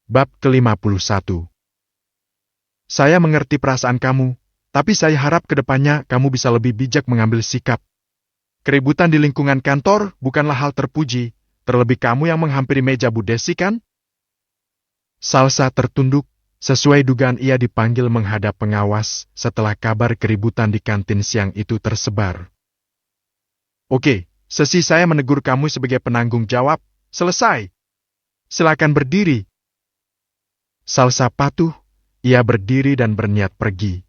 Bab ke-51. Saya mengerti perasaan kamu, tapi saya harap ke depannya kamu bisa lebih bijak mengambil sikap. Keributan di lingkungan kantor bukanlah hal terpuji, terlebih kamu yang menghampiri meja Bu Desi kan? Salsa tertunduk, sesuai dugaan ia dipanggil menghadap pengawas setelah kabar keributan di kantin siang itu tersebar. Oke, sesi saya menegur kamu sebagai penanggung jawab, selesai. Silakan berdiri. Salsa patuh, ia berdiri dan berniat pergi.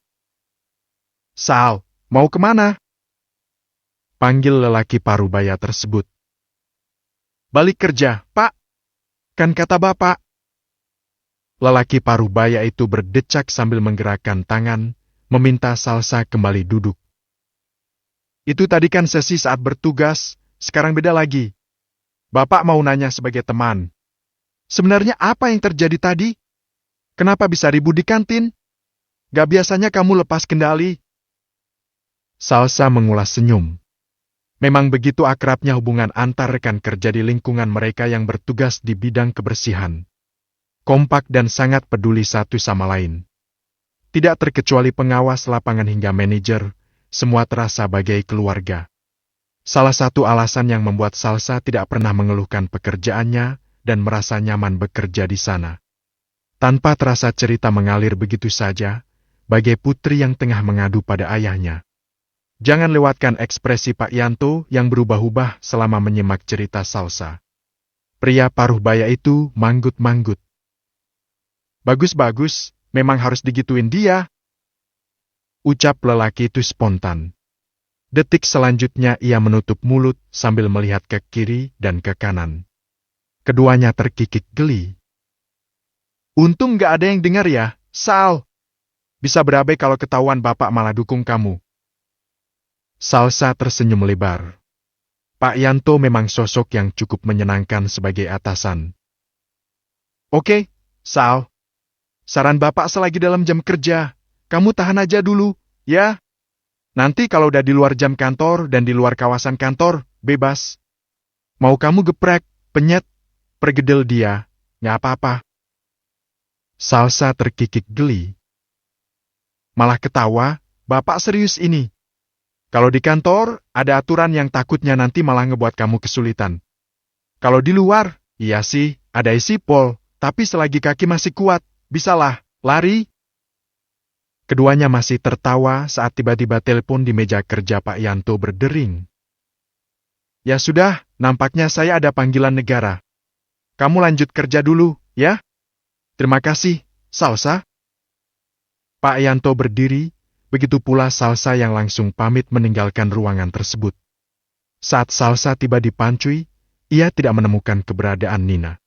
Sal, mau kemana? Panggil lelaki parubaya tersebut. Balik kerja, Pak. Kan kata Bapak. Lelaki parubaya itu berdecak sambil menggerakkan tangan, meminta Salsa kembali duduk. Itu tadi kan sesi saat bertugas, sekarang beda lagi. Bapak mau nanya sebagai teman. Sebenarnya apa yang terjadi tadi? Kenapa bisa ribut di kantin? Gak biasanya kamu lepas kendali. Salsa mengulas senyum. Memang begitu akrabnya hubungan antar rekan kerja di lingkungan mereka yang bertugas di bidang kebersihan. Kompak dan sangat peduli satu sama lain. Tidak terkecuali pengawas lapangan hingga manajer, semua terasa bagai keluarga. Salah satu alasan yang membuat Salsa tidak pernah mengeluhkan pekerjaannya dan merasa nyaman bekerja di sana. Tanpa terasa cerita mengalir begitu saja, bagai putri yang tengah mengadu pada ayahnya. Jangan lewatkan ekspresi Pak Yanto yang berubah-ubah selama menyimak cerita Salsa. Pria paruh baya itu manggut-manggut. Bagus-bagus, memang harus digituin dia. Ucap lelaki itu spontan. Detik selanjutnya ia menutup mulut sambil melihat ke kiri dan ke kanan. Keduanya terkikik geli. Untung gak ada yang dengar ya, Sal. Bisa berabe kalau ketahuan Bapak malah dukung kamu. Salsa tersenyum lebar. Pak Yanto memang sosok yang cukup menyenangkan sebagai atasan. Oke, Sal. Saran Bapak selagi dalam jam kerja, kamu tahan aja dulu, ya. Nanti kalau udah di luar jam kantor dan di luar kawasan kantor, bebas. Mau kamu geprek, penyet, pergedel dia, nggak apa-apa. Salsa terkikik geli. Malah ketawa, Bapak serius ini. Kalau di kantor, ada aturan yang takutnya nanti malah ngebuat kamu kesulitan. Kalau di luar, iya sih, ada isipol, tapi selagi kaki masih kuat, bisalah, lari. Keduanya masih tertawa saat tiba-tiba telepon di meja kerja Pak Yanto berdering. Ya sudah, nampaknya saya ada panggilan negara. Kamu lanjut kerja dulu, ya? Terima kasih, Salsa. Pak Yanto berdiri, begitu pula Salsa yang langsung pamit meninggalkan ruangan tersebut. Saat Salsa tiba di pantry, ia tidak menemukan keberadaan Nina.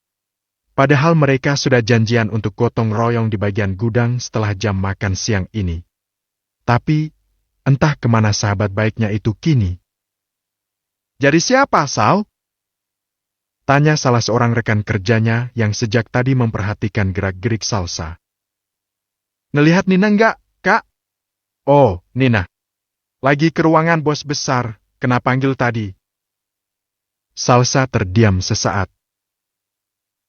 Padahal mereka sudah janjian untuk gotong royong di bagian gudang setelah jam makan siang ini. Tapi, entah kemana sahabat baiknya itu kini. Jadi siapa, Sal? Tanya salah seorang rekan kerjanya yang sejak tadi memperhatikan gerak-gerik Salsa. Ngelihat Nina enggak, Kak? Oh, Nina. Lagi ke ruangan bos besar, kena panggil tadi. Salsa terdiam sesaat.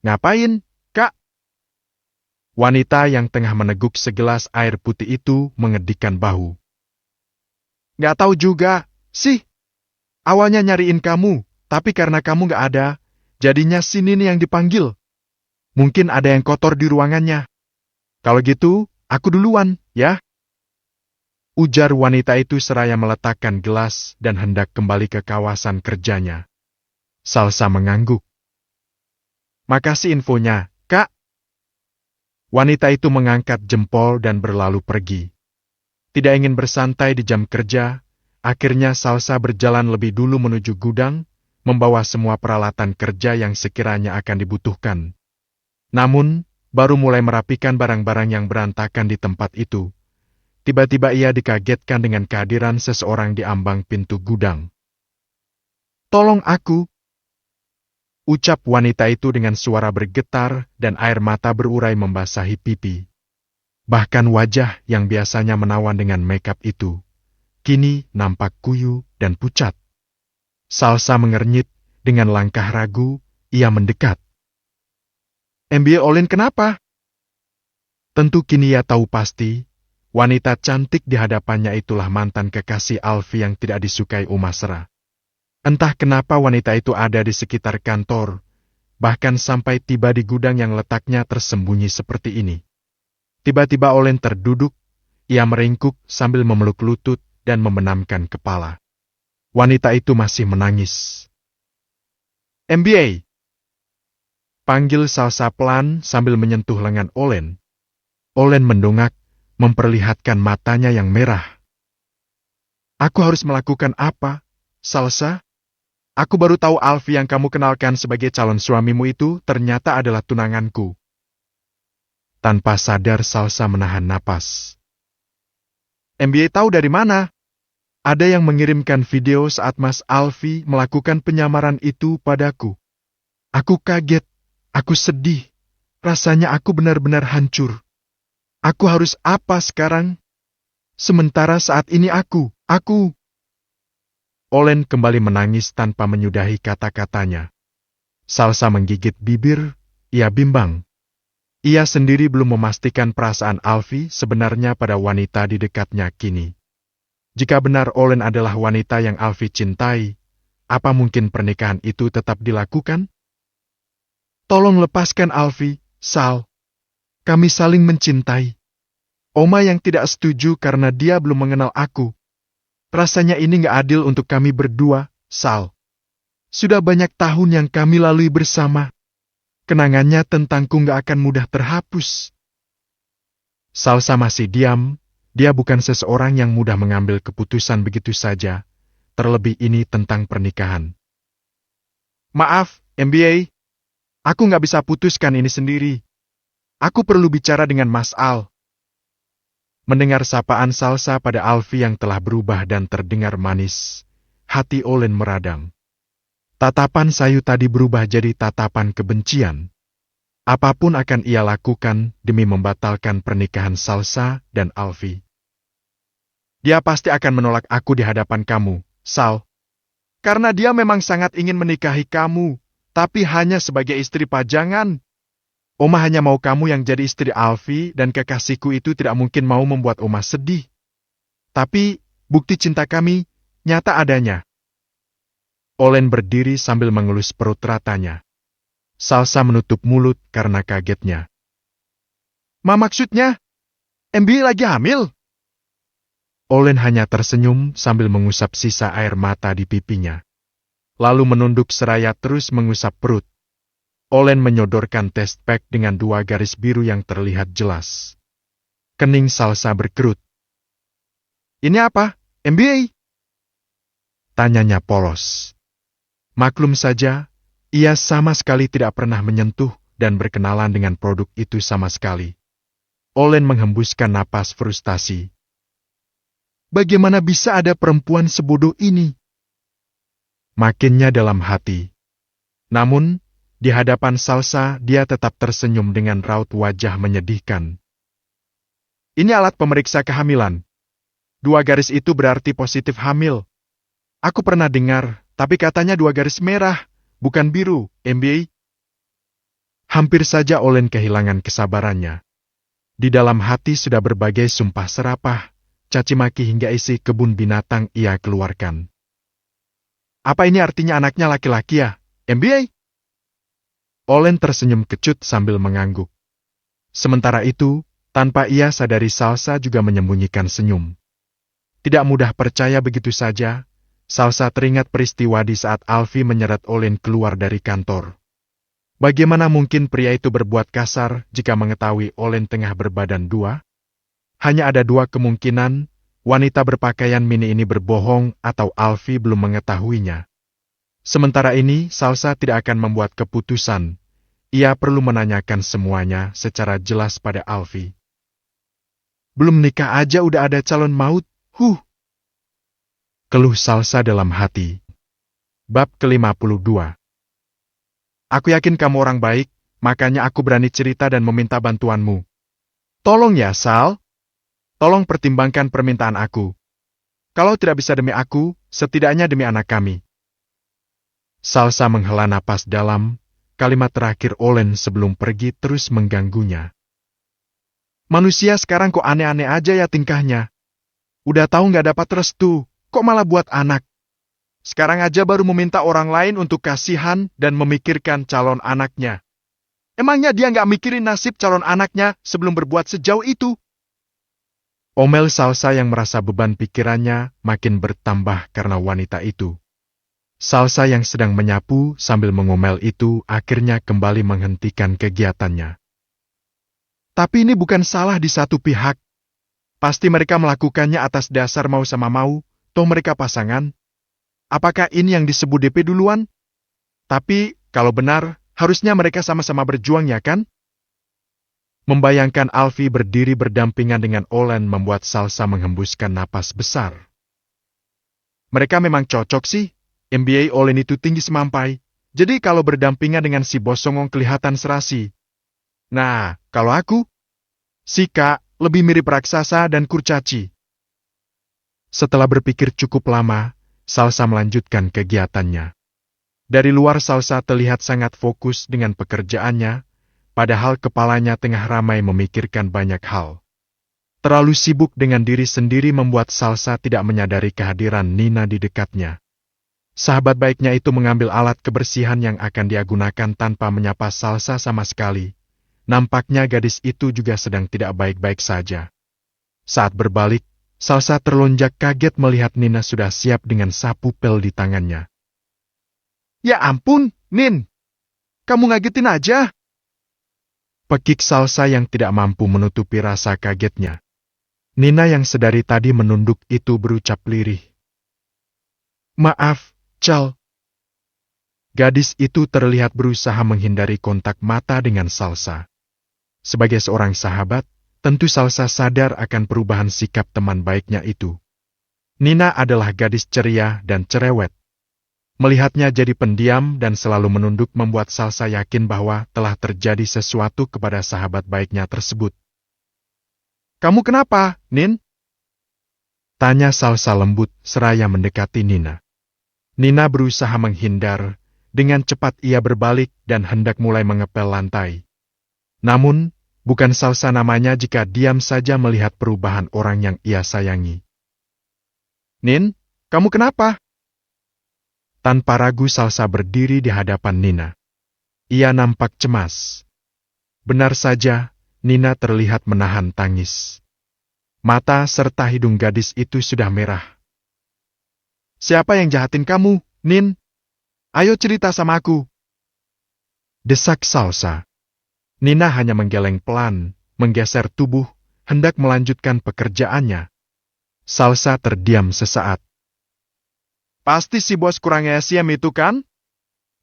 Ngapain, Kak? Wanita yang tengah meneguk segelas air putih itu mengedikkan bahu. Nggak tahu juga, sih. Awalnya nyariin kamu, tapi karena kamu nggak ada, jadinya si Nini yang dipanggil. Mungkin ada yang kotor di ruangannya. Kalau gitu, aku duluan, ya? Ujar wanita itu seraya meletakkan gelas dan hendak kembali ke kawasan kerjanya. Salsa mengangguk. Makasih infonya, Kak. Wanita itu mengangkat jempol dan berlalu pergi. Tidak ingin bersantai di jam kerja, akhirnya Salsa berjalan lebih dulu menuju gudang, membawa semua peralatan kerja yang sekiranya akan dibutuhkan. Namun, baru mulai merapikan barang-barang yang berantakan di tempat itu. Tiba-tiba ia dikagetkan dengan kehadiran seseorang di ambang pintu gudang. Tolong aku! Ucap wanita itu dengan suara bergetar dan air mata berurai membasahi pipi. Bahkan wajah yang biasanya menawan dengan makeup itu, kini nampak kuyu dan pucat. Salsa mengernyit, dengan langkah ragu, ia mendekat. MBA Olin kenapa? Tentu kini ia tahu pasti, wanita cantik di hadapannya itulah mantan kekasih Alfie yang tidak disukai Umasra. Entah kenapa wanita itu ada di sekitar kantor, bahkan sampai tiba di gudang yang letaknya tersembunyi seperti ini. Tiba-tiba Olin terduduk, ia meringkuk sambil memeluk lutut dan membenamkan kepala. Wanita itu masih menangis. MBA! Panggil Salsa pelan sambil menyentuh lengan Olin. Olin mendongak, memperlihatkan matanya yang merah. Aku harus melakukan apa, Salsa? Aku baru tahu Alfie yang kamu kenalkan sebagai calon suamimu itu ternyata adalah tunanganku. Tanpa sadar Salsa menahan napas. MBA tahu dari mana? Ada yang mengirimkan video saat Mas Alfie melakukan penyamaran itu padaku. Aku kaget, aku sedih, rasanya aku benar-benar hancur. Aku harus apa sekarang? Sementara saat ini aku. Olin kembali menangis tanpa menyudahi kata-katanya. Salsa menggigit bibir, ia bimbang. Ia sendiri belum memastikan perasaan Alfie sebenarnya pada wanita di dekatnya kini. Jika benar Olin adalah wanita yang Alfie cintai, apa mungkin pernikahan itu tetap dilakukan? Tolong lepaskan Alfie, Sal. Kami saling mencintai. Oma yang tidak setuju karena dia belum mengenal aku. Rasanya ini gak adil untuk kami berdua, Sal. Sudah banyak tahun yang kami lalui bersama. Kenangannya tentangku gak akan mudah terhapus. Salsa masih diam, dia bukan seseorang yang mudah mengambil keputusan begitu saja, terlebih ini tentang pernikahan. Maaf, MBA. Aku gak bisa putuskan ini sendiri. Aku perlu bicara dengan Mas Al. Mendengar sapaan Salsa pada Alfie yang telah berubah dan terdengar manis, hati Olin meradang. Tatapan sayu tadi berubah jadi tatapan kebencian. Apapun akan ia lakukan demi membatalkan pernikahan Salsa dan Alfie. Dia pasti akan menolak aku di hadapan kamu, Sal. Karena dia memang sangat ingin menikahi kamu, tapi hanya sebagai istri pajangan. Oma hanya mau kamu yang jadi istri Alfie dan kekasihku itu tidak mungkin mau membuat Oma sedih. Tapi, bukti cinta kami nyata adanya. Olin berdiri sambil mengelus perut ratanya. Salsa menutup mulut karena kagetnya. Maksudnya? MB lagi hamil? Olin hanya tersenyum sambil mengusap sisa air mata di pipinya. Lalu menunduk seraya terus mengusap perut. Olin menyodorkan test pack dengan 2 garis biru yang terlihat jelas. Kening Salsa berkerut. Ini apa, MBA? Tanyanya polos. Maklum saja, ia sama sekali tidak pernah menyentuh dan berkenalan dengan produk itu sama sekali. Olin menghembuskan napas frustasi. Bagaimana bisa ada perempuan sebodoh ini? Makinnya dalam hati. Namun, di hadapan Salsa, dia tetap tersenyum dengan raut wajah menyedihkan. Ini alat pemeriksa kehamilan. 2 garis itu berarti positif hamil. Aku pernah dengar, tapi katanya 2 garis merah, bukan biru, MBA. Hampir saja Olin kehilangan kesabarannya. Di dalam hati sudah berbagai sumpah serapah, caci maki hingga isi kebun binatang ia keluarkan. Apa ini artinya anaknya laki-laki ya, MBA? Olin tersenyum kecut sambil mengangguk. Sementara itu, tanpa ia sadari Salsa juga menyembunyikan senyum. Tidak mudah percaya begitu saja, Salsa teringat peristiwa di saat Alfie menyeret Olin keluar dari kantor. Bagaimana mungkin pria itu berbuat kasar jika mengetahui Olin tengah berbadan 2? Hanya ada 2 kemungkinan, wanita berpakaian mini ini berbohong atau Alfie belum mengetahuinya. Sementara ini, Salsa tidak akan membuat keputusan. Ia perlu menanyakan semuanya secara jelas pada Alfie. Belum nikah aja udah ada calon maut, Keluh Salsa dalam hati. Bab ke-52. Aku yakin kamu orang baik, makanya aku berani cerita dan meminta bantuanmu. Tolong ya, Sal. Tolong pertimbangkan permintaan aku. Kalau tidak bisa demi aku, setidaknya demi anak kami. Salsa menghela napas dalam, kalimat terakhir Olen sebelum pergi terus mengganggunya. Manusia sekarang kok aneh-aneh aja ya tingkahnya. Udah tahu nggak dapat restu, kok malah buat anak. Sekarang aja baru meminta orang lain untuk kasihan dan memikirkan calon anaknya. Emangnya dia nggak mikirin nasib calon anaknya sebelum berbuat sejauh itu? Omel Salsa yang merasa beban pikirannya makin bertambah karena wanita itu. Salsa yang sedang menyapu sambil mengomel itu akhirnya kembali menghentikan kegiatannya. Tapi ini bukan salah di satu pihak. Pasti mereka melakukannya atas dasar mau sama mau, toh mereka pasangan. Apakah ini yang disebut DP duluan? Tapi, kalau benar, harusnya mereka sama-sama berjuang ya kan? Membayangkan Alfie berdiri berdampingan dengan Olen membuat Salsa menghembuskan napas besar. Mereka memang cocok sih, MBA Olen itu tinggi semampai, jadi kalau berdampingan dengan si bos songong kelihatan serasi. Nah, kalau aku, si Kak lebih mirip raksasa dan kurcaci. Setelah berpikir cukup lama, Salsa melanjutkan kegiatannya. Dari luar Salsa terlihat sangat fokus dengan pekerjaannya, padahal kepalanya tengah ramai memikirkan banyak hal. Terlalu sibuk dengan diri sendiri membuat Salsa tidak menyadari kehadiran Nina di dekatnya. Sahabat baiknya itu mengambil alat kebersihan yang akan dia gunakan tanpa menyapa Salsa sama sekali. Nampaknya gadis itu juga sedang tidak baik-baik saja. Saat berbalik, Salsa terlonjak kaget melihat Nina sudah siap dengan sapu pel di tangannya. Ya ampun, Nin! Kamu ngagetin aja! Pekik Salsa yang tidak mampu menutupi rasa kagetnya. Nina yang sedari tadi menunduk itu berucap lirih. Maaf, Cal. Gadis itu terlihat berusaha menghindari kontak mata dengan Salsa. Sebagai seorang sahabat, tentu Salsa sadar akan perubahan sikap teman baiknya itu. Nina adalah gadis ceria dan cerewet. Melihatnya jadi pendiam dan selalu menunduk membuat Salsa yakin bahwa telah terjadi sesuatu kepada sahabat baiknya tersebut. Kamu kenapa, Nin? Tanya Salsa lembut seraya mendekati Nina. Nina berusaha menghindar, dengan cepat ia berbalik dan hendak mulai mengepel lantai. Namun, bukan Salsa namanya jika diam saja melihat perubahan orang yang ia sayangi. Nin, kamu kenapa? Tanpa ragu Salsa berdiri di hadapan Nina. Ia nampak cemas. Benar saja, Nina terlihat menahan tangis. Mata serta hidung gadis itu sudah merah. Siapa yang jahatin kamu, Nin? Ayo cerita sama aku. Desak Salsa. Nina hanya menggeleng pelan, menggeser tubuh, hendak melanjutkan pekerjaannya. Salsa terdiam sesaat. Pasti si bos kurang SIM itu kan?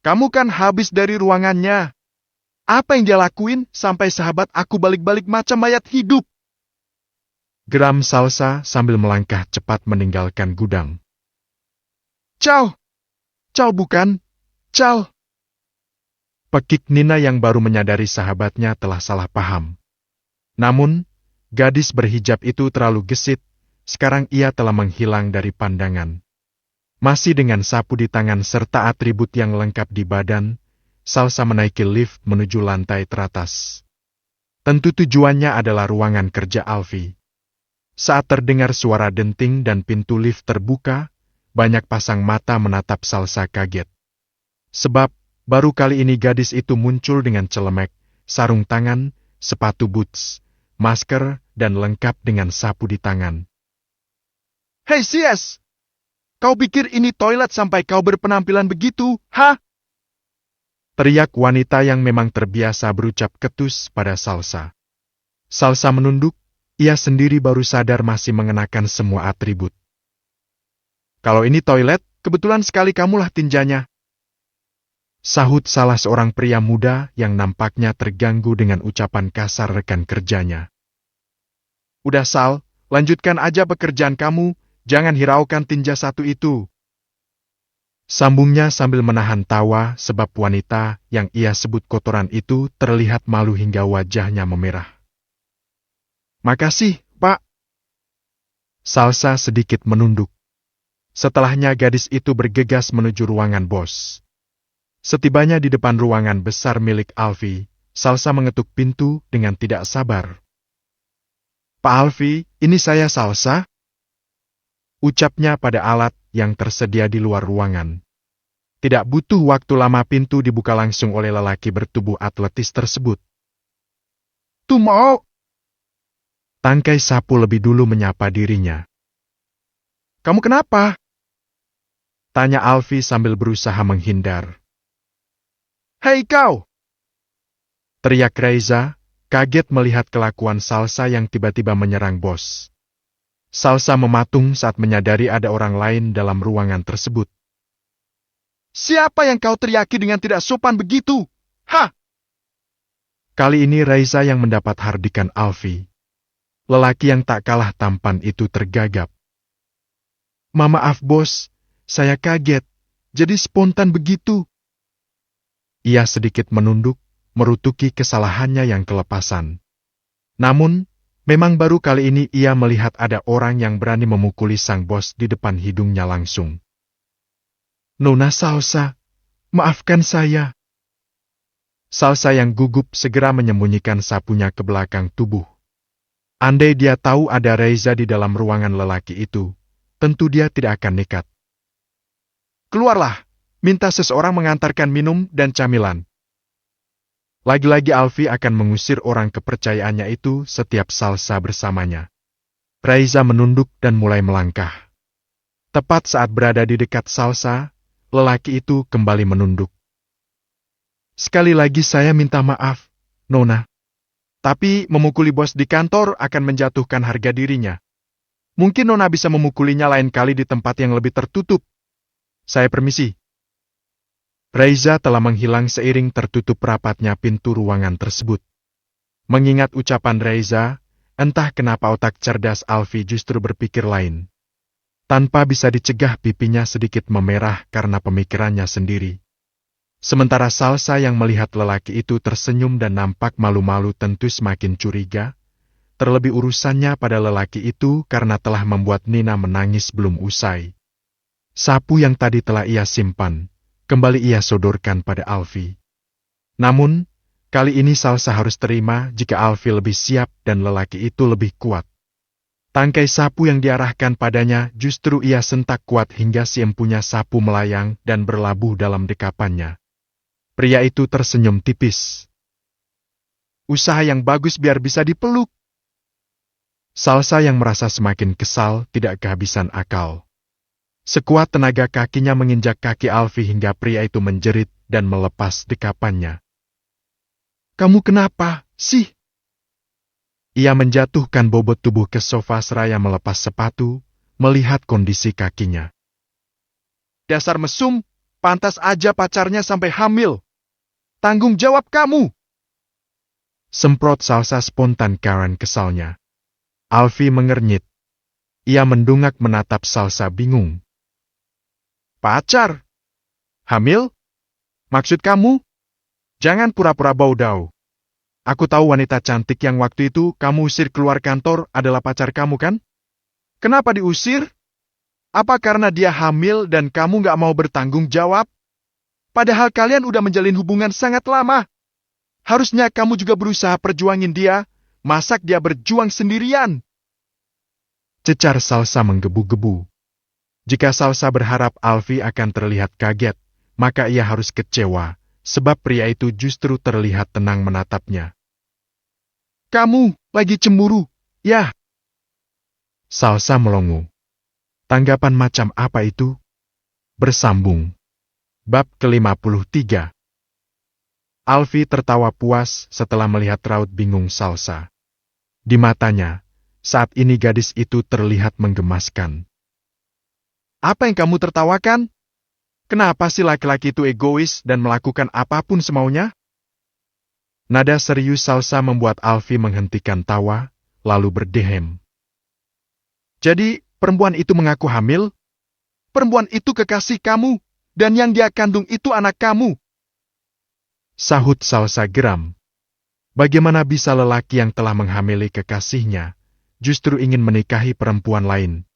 Kamu kan habis dari ruangannya. Apa yang dia lakuin sampai sahabat aku balik-balik macam mayat hidup? Geram Salsa sambil melangkah cepat meninggalkan gudang. Cal! Cal bukan! Cal! Pekik Nina yang baru menyadari sahabatnya telah salah paham. Namun, gadis berhijab itu terlalu gesit, sekarang ia telah menghilang dari pandangan. Masih dengan sapu di tangan serta atribut yang lengkap di badan, Salsa menaiki lift menuju lantai teratas. Tentu tujuannya adalah ruangan kerja Alfie. Saat terdengar suara denting dan pintu lift terbuka, banyak pasang mata menatap Salsa kaget. Sebab, baru kali ini gadis itu muncul dengan celemek, sarung tangan, sepatu boots, masker, dan lengkap dengan sapu di tangan. Hei CS! Kau pikir ini toilet sampai kau berpenampilan begitu, ha? Teriak wanita yang memang terbiasa berucap ketus pada Salsa. Salsa menunduk, ia sendiri baru sadar masih mengenakan semua atribut. Kalau ini toilet, kebetulan sekali kamulah tinjanya. Sahut salah seorang pria muda yang nampaknya terganggu dengan ucapan kasar rekan kerjanya. Udah Sal, lanjutkan aja pekerjaan kamu, jangan hiraukan tinja satu itu. Sambungnya sambil menahan tawa sebab wanita yang ia sebut kotoran itu terlihat malu hingga wajahnya memerah. Makasih, Pak. Salsa sedikit menunduk. Setelahnya gadis itu bergegas menuju ruangan bos. Setibanya di depan ruangan besar milik Alfie, Salsa mengetuk pintu dengan tidak sabar. "Pak Alfie, ini saya Salsa," ucapnya pada alat yang tersedia di luar ruangan. Tidak butuh waktu lama pintu dibuka langsung oleh lelaki bertubuh atletis tersebut. "Tumo!" Tangkai sapu lebih dulu menyapa dirinya. "Kamu kenapa?" tanya Alfie sambil berusaha menghindar. "Hei kau!" teriak Reza, kaget melihat kelakuan Salsa yang tiba-tiba menyerang bos. Salsa mematung saat menyadari ada orang lain dalam ruangan tersebut. "Siapa yang kau teriaki dengan tidak sopan begitu? Hah?" Kali ini Reza yang mendapat hardikan Alfie. Lelaki yang tak kalah tampan itu tergagap. Maaf bos, saya kaget, jadi spontan begitu." Ia sedikit menunduk, merutuki kesalahannya yang kelepasan. Namun, memang baru kali ini ia melihat ada orang yang berani memukuli sang bos di depan hidungnya langsung. "Nona Salsa, maafkan saya." Salsa yang gugup segera menyembunyikan sapunya ke belakang tubuh. Andai dia tahu ada Reza di dalam ruangan lelaki itu, tentu dia tidak akan nekat. "Keluarlah, minta seseorang mengantarkan minum dan camilan." Lagi-lagi Alfie akan mengusir orang kepercayaannya itu setiap Salsa bersamanya. Reza menunduk dan mulai melangkah. Tepat saat berada di dekat Salsa, lelaki itu kembali menunduk. "Sekali lagi saya minta maaf, Nona. Tapi memukuli bos di kantor akan menjatuhkan harga dirinya. Mungkin Nona bisa memukulinya lain kali di tempat yang lebih tertutup. Saya permisi." Reza telah menghilang seiring tertutup rapatnya pintu ruangan tersebut. Mengingat ucapan Reza, entah kenapa otak cerdas Alfie justru berpikir lain. Tanpa bisa dicegah pipinya sedikit memerah karena pemikirannya sendiri. Sementara Salsa yang melihat lelaki itu tersenyum dan nampak malu-malu tentu semakin curiga, terlebih urusannya pada lelaki itu karena telah membuat Nina menangis belum usai. Sapu yang tadi telah ia simpan, kembali ia sodorkan pada Alfie. Namun, kali ini Salsa harus terima jika Alfie lebih siap dan lelaki itu lebih kuat. Tangkai sapu yang diarahkan padanya justru ia sentak kuat hingga si empunya sapu melayang dan berlabuh dalam dekapannya. Pria itu tersenyum tipis. "Usaha yang bagus biar bisa dipeluk." Salsa yang merasa semakin kesal tidak kehabisan akal. Sekuat tenaga kakinya menginjak kaki Alfie hingga pria itu menjerit dan melepas dekapannya. "Kamu kenapa, sih?" Ia menjatuhkan bobot tubuh ke sofa seraya melepas sepatu, melihat kondisi kakinya. "Dasar mesum, pantas aja pacarnya sampai hamil. Tanggung jawab kamu!" Semprot Salsa spontan karena kesalnya. Alfie mengernyit. Ia mendungak menatap Salsa bingung. "Pacar? Hamil? Maksud kamu? Jangan pura-pura baudau. Aku tahu wanita cantik yang waktu itu kamu usir keluar kantor adalah pacar kamu kan? Kenapa diusir? Apa karena dia hamil dan kamu gak mau bertanggung jawab? Padahal kalian udah menjalin hubungan sangat lama. Harusnya kamu juga berusaha perjuangin dia, masak dia berjuang sendirian." Cecar Salsa menggebu-gebu. Jika Salsa berharap Alfie akan terlihat kaget, maka ia harus kecewa, sebab pria itu justru terlihat tenang menatapnya. "Kamu lagi cemburu, ya?" Salsa melongo. Tanggapan macam apa itu? Bersambung. Bab ke-53. Alfie tertawa puas setelah melihat raut bingung Salsa. Di matanya, saat ini gadis itu terlihat menggemaskan. "Apa yang kamu tertawakan? Kenapa si laki-laki itu egois dan melakukan apapun semaunya?" Nada serius Salsa membuat Alfie menghentikan tawa, lalu berdehem. "Jadi, perempuan itu mengaku hamil? Perempuan itu kekasih kamu, dan yang dia kandung itu anak kamu?" Sahut Salsa geram. Bagaimana bisa lelaki yang telah menghamili kekasihnya, justru ingin menikahi perempuan lain?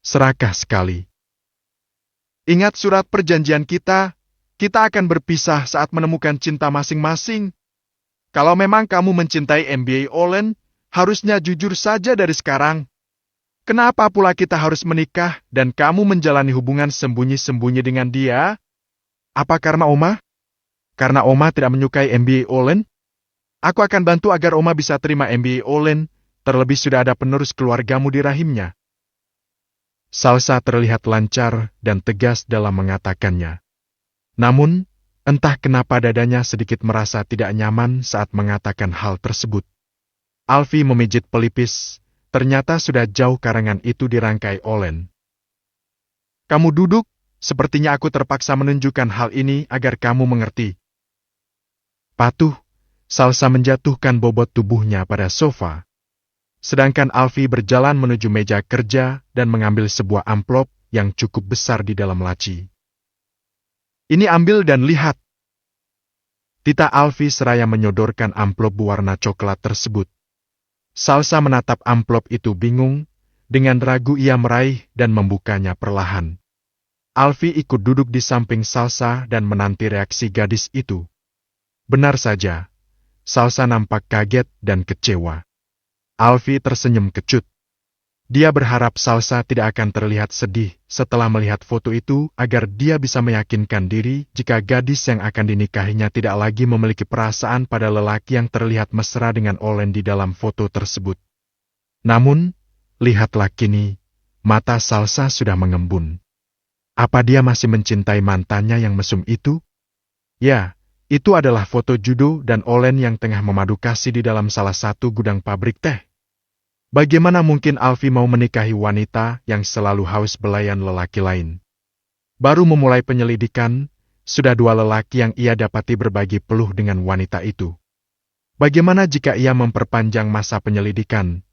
Serakah sekali. "Ingat surat perjanjian kita, kita akan berpisah saat menemukan cinta masing-masing. Kalau memang kamu mencintai MBA Olen, harusnya jujur saja dari sekarang. Kenapa pula kita harus menikah dan kamu menjalani hubungan sembunyi-sembunyi dengan dia? Apa karena Oma? Karena Oma tidak menyukai MBA Olen? Aku akan bantu agar Oma bisa terima MBA Olen, terlebih sudah ada penerus keluargamu di rahimnya. Salsa terlihat lancar dan tegas dalam mengatakannya. Namun, entah kenapa dadanya sedikit merasa tidak nyaman saat mengatakan hal tersebut. Alfie memijit pelipis, ternyata sudah jauh karangan itu dirangkai Olen. Kamu duduk, sepertinya aku terpaksa menunjukkan hal ini agar kamu mengerti. Patuh, Salsa menjatuhkan bobot tubuhnya pada sofa. Sedangkan Alfie berjalan menuju meja kerja dan mengambil sebuah amplop yang cukup besar di dalam laci. Ini ambil dan lihat. Tita Alfie seraya menyodorkan amplop berwarna coklat tersebut. Salsa menatap amplop itu bingung, dengan ragu ia meraih dan membukanya perlahan. Alfie ikut duduk di samping Salsa dan menanti reaksi gadis itu. Benar saja, Salsa nampak kaget dan kecewa. Alfie tersenyum kecut. Dia berharap Salsa tidak akan terlihat sedih setelah melihat foto itu agar dia bisa meyakinkan diri jika gadis yang akan dinikahinya tidak lagi memiliki perasaan pada lelaki yang terlihat mesra dengan Olen di dalam foto tersebut. Namun, lihatlah kini, mata Salsa sudah mengembun. Apa dia masih mencintai mantannya yang mesum itu? Ya, itu adalah foto Judo dan Olen yang tengah memadu kasih di dalam salah satu gudang pabrik teh. Bagaimana mungkin Alfie mau menikahi wanita yang selalu haus belayan lelaki lain? Baru memulai penyelidikan, sudah 2 lelaki yang ia dapati berbagi peluh dengan wanita itu. Bagaimana jika ia memperpanjang masa penyelidikan?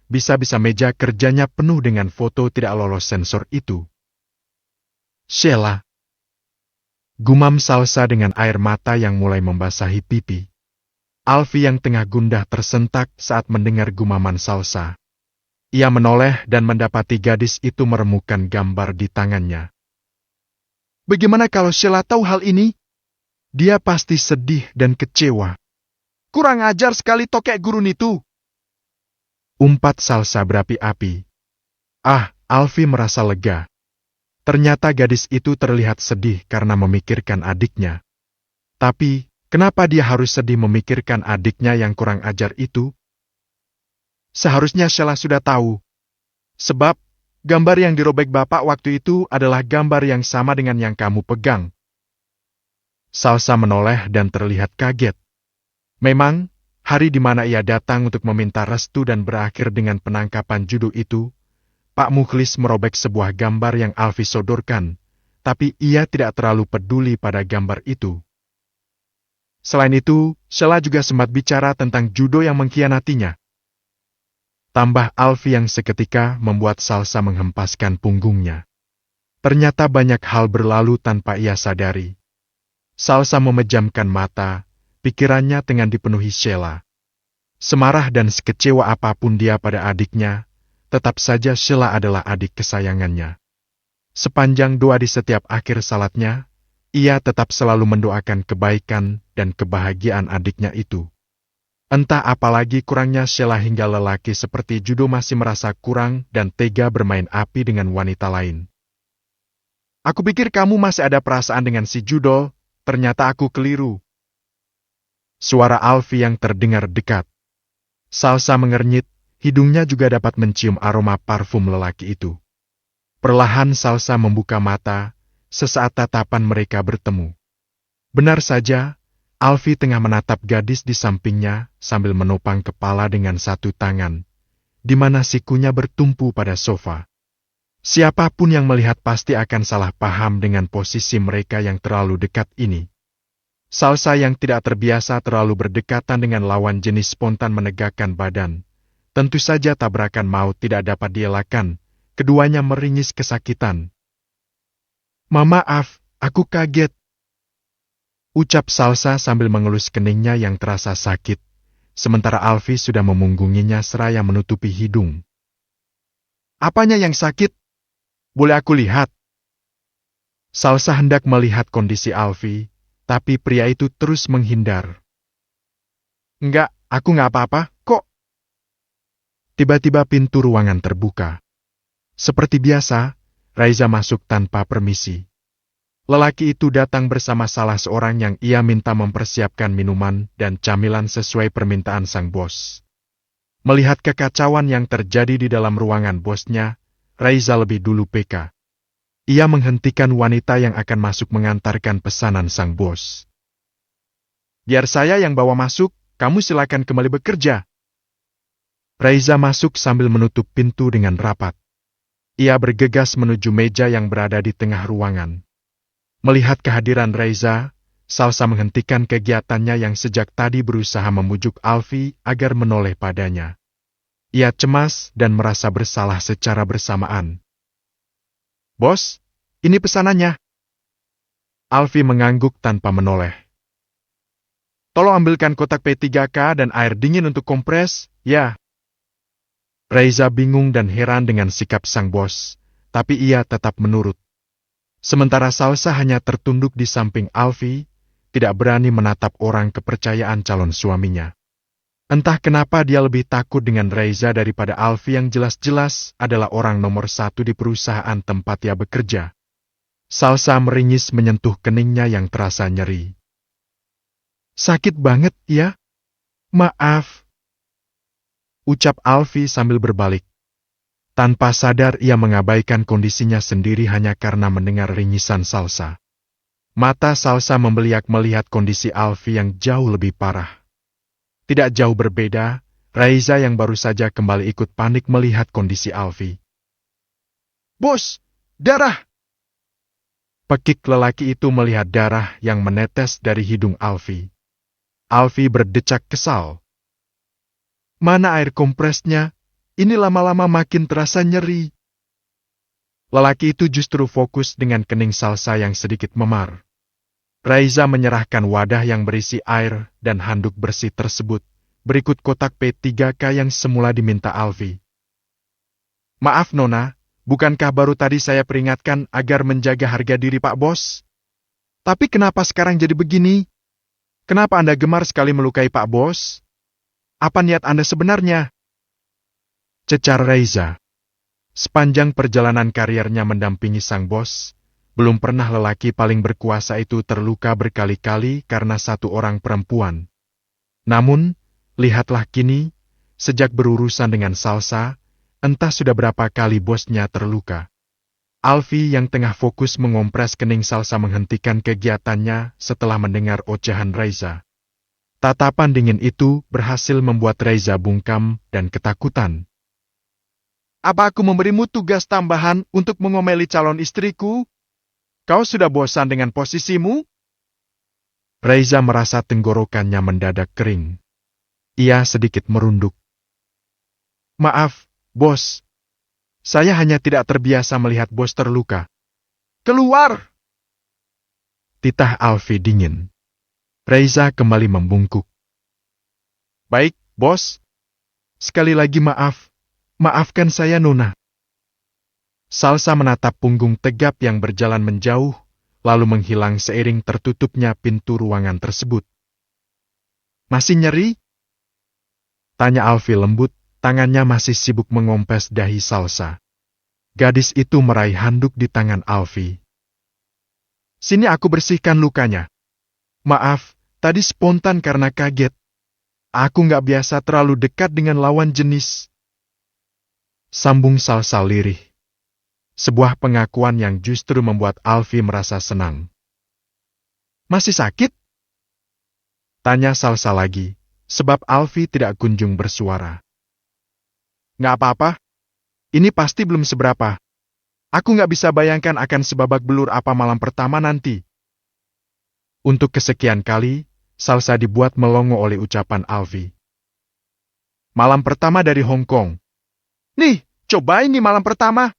Bisa-bisa meja kerjanya penuh dengan foto tidak lolos sensor itu. Sheila. Gumam Salsa dengan air mata yang mulai membasahi pipi. Alfie yang tengah gundah tersentak saat mendengar gumaman Salsa. Ia menoleh dan mendapati gadis itu meremukan gambar di tangannya. Bagaimana kalau Sheila tahu hal ini? Dia pasti sedih dan kecewa. Kurang ajar sekali tokek gurun itu. Umpat Salsa berapi-api. Ah, Alfie merasa lega. Ternyata gadis itu terlihat sedih karena memikirkan adiknya. Tapi, kenapa dia harus sedih memikirkan adiknya yang kurang ajar itu? Seharusnya Sheila sudah tahu. Sebab, gambar yang dirobek bapak waktu itu adalah gambar yang sama dengan yang kamu pegang. Salsa menoleh dan terlihat kaget. Memang, hari di mana ia datang untuk meminta restu dan berakhir dengan penangkapan Judo itu, Pak Mukhlis merobek sebuah gambar yang Alfie sodorkan, tapi ia tidak terlalu peduli pada gambar itu. Selain itu, Sheila juga sempat bicara tentang Judo yang mengkhianatinya. Tambah Alfie yang seketika membuat Salsa menghempaskan punggungnya. Ternyata banyak hal berlalu tanpa ia sadari. Salsa memejamkan mata, pikirannya tengah dipenuhi Sheila. Semarah dan sekecewa apapun dia pada adiknya, tetap saja Sheila adalah adik kesayangannya. Sepanjang doa di setiap akhir salatnya, ia tetap selalu mendoakan kebaikan dan kebahagiaan adiknya itu. Entah apalagi kurangnya Sheila hingga lelaki seperti Judo masih merasa kurang dan tega bermain api dengan wanita lain. Aku pikir kamu masih ada perasaan dengan si Judo, ternyata aku keliru. Suara Alfie yang terdengar dekat. Salsa mengernyit, hidungnya juga dapat mencium aroma parfum lelaki itu. Perlahan Salsa membuka mata, sesaat tatapan mereka bertemu. Benar saja, Alfie tengah menatap gadis di sampingnya sambil menopang kepala dengan satu tangan, di mana sikunya bertumpu pada sofa. Siapapun yang melihat pasti akan salah paham dengan posisi mereka yang terlalu dekat ini. Salsa yang tidak terbiasa terlalu berdekatan dengan lawan jenis spontan menegakkan badan. Tentu saja tabrakan maut tidak dapat dielakkan, keduanya meringis kesakitan. Maaf, aku kaget. Ucap Salsa sambil mengelus keningnya yang terasa sakit, sementara Alfie sudah memunggunginya seraya menutupi hidung. Apanya yang sakit? Boleh aku lihat? Salsa hendak melihat kondisi Alfie, tapi pria itu terus menghindar. Enggak, aku nggak apa-apa, kok. Tiba-tiba pintu ruangan terbuka. Seperti biasa, Raiza masuk tanpa permisi. Lelaki itu datang bersama salah seorang yang ia minta mempersiapkan minuman dan camilan sesuai permintaan sang bos. Melihat kekacauan yang terjadi di dalam ruangan bosnya, Raiza lebih dulu peka. Ia menghentikan wanita yang akan masuk mengantarkan pesanan sang bos. Biar saya yang bawa masuk, kamu silakan kembali bekerja. Raiza masuk sambil menutup pintu dengan rapat. Ia bergegas menuju meja yang berada di tengah ruangan. Melihat kehadiran Raiza, Salsa menghentikan kegiatannya yang sejak tadi berusaha memujuk Alfie agar menoleh padanya. Ia cemas dan merasa bersalah secara bersamaan. Bos, ini pesanannya. Alfie mengangguk tanpa menoleh. Tolong ambilkan kotak P3K dan air dingin untuk kompres, ya. Raiza bingung dan heran dengan sikap sang bos, tapi ia tetap menurut. Sementara Salsa hanya tertunduk di samping Alfie, tidak berani menatap orang kepercayaan calon suaminya. Entah kenapa dia lebih takut dengan Raiza daripada Alfie yang jelas-jelas adalah orang nomor 1 di perusahaan tempat ia bekerja. Salsa meringis menyentuh keningnya yang terasa nyeri. Sakit banget, ya? Maaf. Ucap Alfie sambil berbalik. Tanpa sadar ia mengabaikan kondisinya sendiri hanya karena mendengar ringisan Salsa. Mata Salsa membeliak melihat kondisi Alfie yang jauh lebih parah. Tidak jauh berbeda, Raiza yang baru saja kembali ikut panik melihat kondisi Alfie. Bos, darah! Pekik lelaki itu melihat darah yang menetes dari hidung Alfie. Alfie berdecak kesal. Mana air kompresnya? Ini lama-lama makin terasa nyeri. Lelaki itu justru fokus dengan kening Salsa yang sedikit memar. Raiza menyerahkan wadah yang berisi air dan handuk bersih tersebut, berikut kotak P3K yang semula diminta Alfie. Maaf Nona, bukankah baru tadi saya peringatkan agar menjaga harga diri Pak Bos? Tapi kenapa sekarang jadi begini? Kenapa Anda gemar sekali melukai Pak Bos? Apa niat Anda sebenarnya? Cecar Raiza. Sepanjang perjalanan kariernya mendampingi sang bos, belum pernah lelaki paling berkuasa itu terluka berkali-kali karena satu orang perempuan. Namun, lihatlah kini, sejak berurusan dengan Salsa, entah sudah berapa kali bosnya terluka. Alfie yang tengah fokus mengompres kening Salsa menghentikan kegiatannya setelah mendengar ocehan Raiza. Tatapan dingin itu berhasil membuat Raiza bungkam dan ketakutan. Apa aku memberimu tugas tambahan untuk mengomeli calon istriku? Kau sudah bosan dengan posisimu? Raiza merasa tenggorokannya mendadak kering. Ia sedikit merunduk. Maaf, bos. Saya hanya tidak terbiasa melihat bos terluka. Keluar! Titah Alfie dingin. Raiza kembali membungkuk. Baik, bos. Sekali lagi maaf. Maafkan saya, Nona. Salsa menatap punggung tegap yang berjalan menjauh, lalu menghilang seiring tertutupnya pintu ruangan tersebut. Masih nyeri? Tanya Alfie lembut, tangannya masih sibuk mengompes dahi Salsa. Gadis itu meraih handuk di tangan Alfie. Sini aku bersihkan lukanya. Maaf, tadi spontan karena kaget. Aku nggak biasa terlalu dekat dengan lawan jenis. Sambung Salsa lirih. Sebuah pengakuan yang justru membuat Alfie merasa senang. Masih sakit? Tanya Salsa lagi, sebab Alfie tidak kunjung bersuara. Nggak apa-apa. Ini pasti belum seberapa. Aku nggak bisa bayangkan akan sebabak belur apa malam pertama nanti. Untuk kesekian kali, Salsa dibuat melongo oleh ucapan Alfie. Malam pertama dari Hong Kong. Nih, cobain nih malam pertama.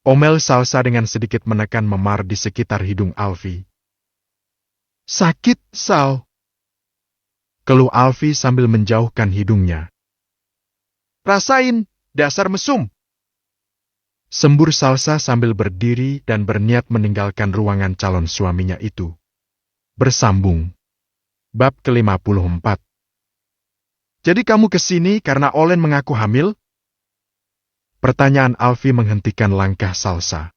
Omel Salsa dengan sedikit menekan memar di sekitar hidung Alfie. Sakit, Sal. Keluh Alfie sambil menjauhkan hidungnya. Rasain, dasar mesum. Sembur Salsa sambil berdiri dan berniat meninggalkan ruangan calon suaminya itu. Bersambung. Bab ke-54. Jadi kamu kesini karena Olen mengaku hamil? Pertanyaan Alfie menghentikan langkah Salsa.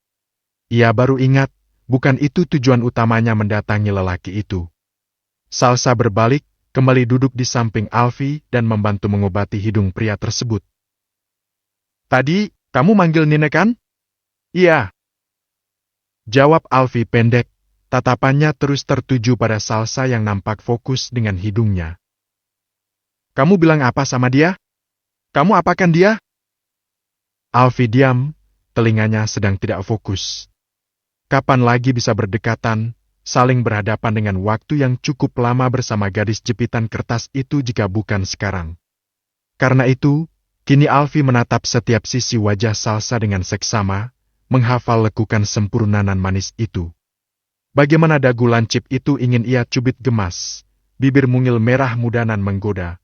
Ia baru ingat, bukan itu tujuan utamanya mendatangi lelaki itu. Salsa berbalik, kembali duduk di samping Alfie dan membantu mengobati hidung pria tersebut. Tadi, kamu manggil Nina kan? Iya. Jawab Alfie pendek, tatapannya terus tertuju pada Salsa yang nampak fokus dengan hidungnya. Kamu bilang apa sama dia? Kamu apakan dia? Alfie diam, telinganya sedang tidak fokus. Kapan lagi bisa berdekatan, saling berhadapan dengan waktu yang cukup lama bersama gadis jepitan kertas itu jika bukan sekarang. Karena itu, kini Alfie menatap setiap sisi wajah Salsa dengan seksama, menghafal lekukan sempurnanan manis itu. Bagaimana dagu lancip itu ingin ia cubit gemas, bibir mungil merah mudanan menggoda,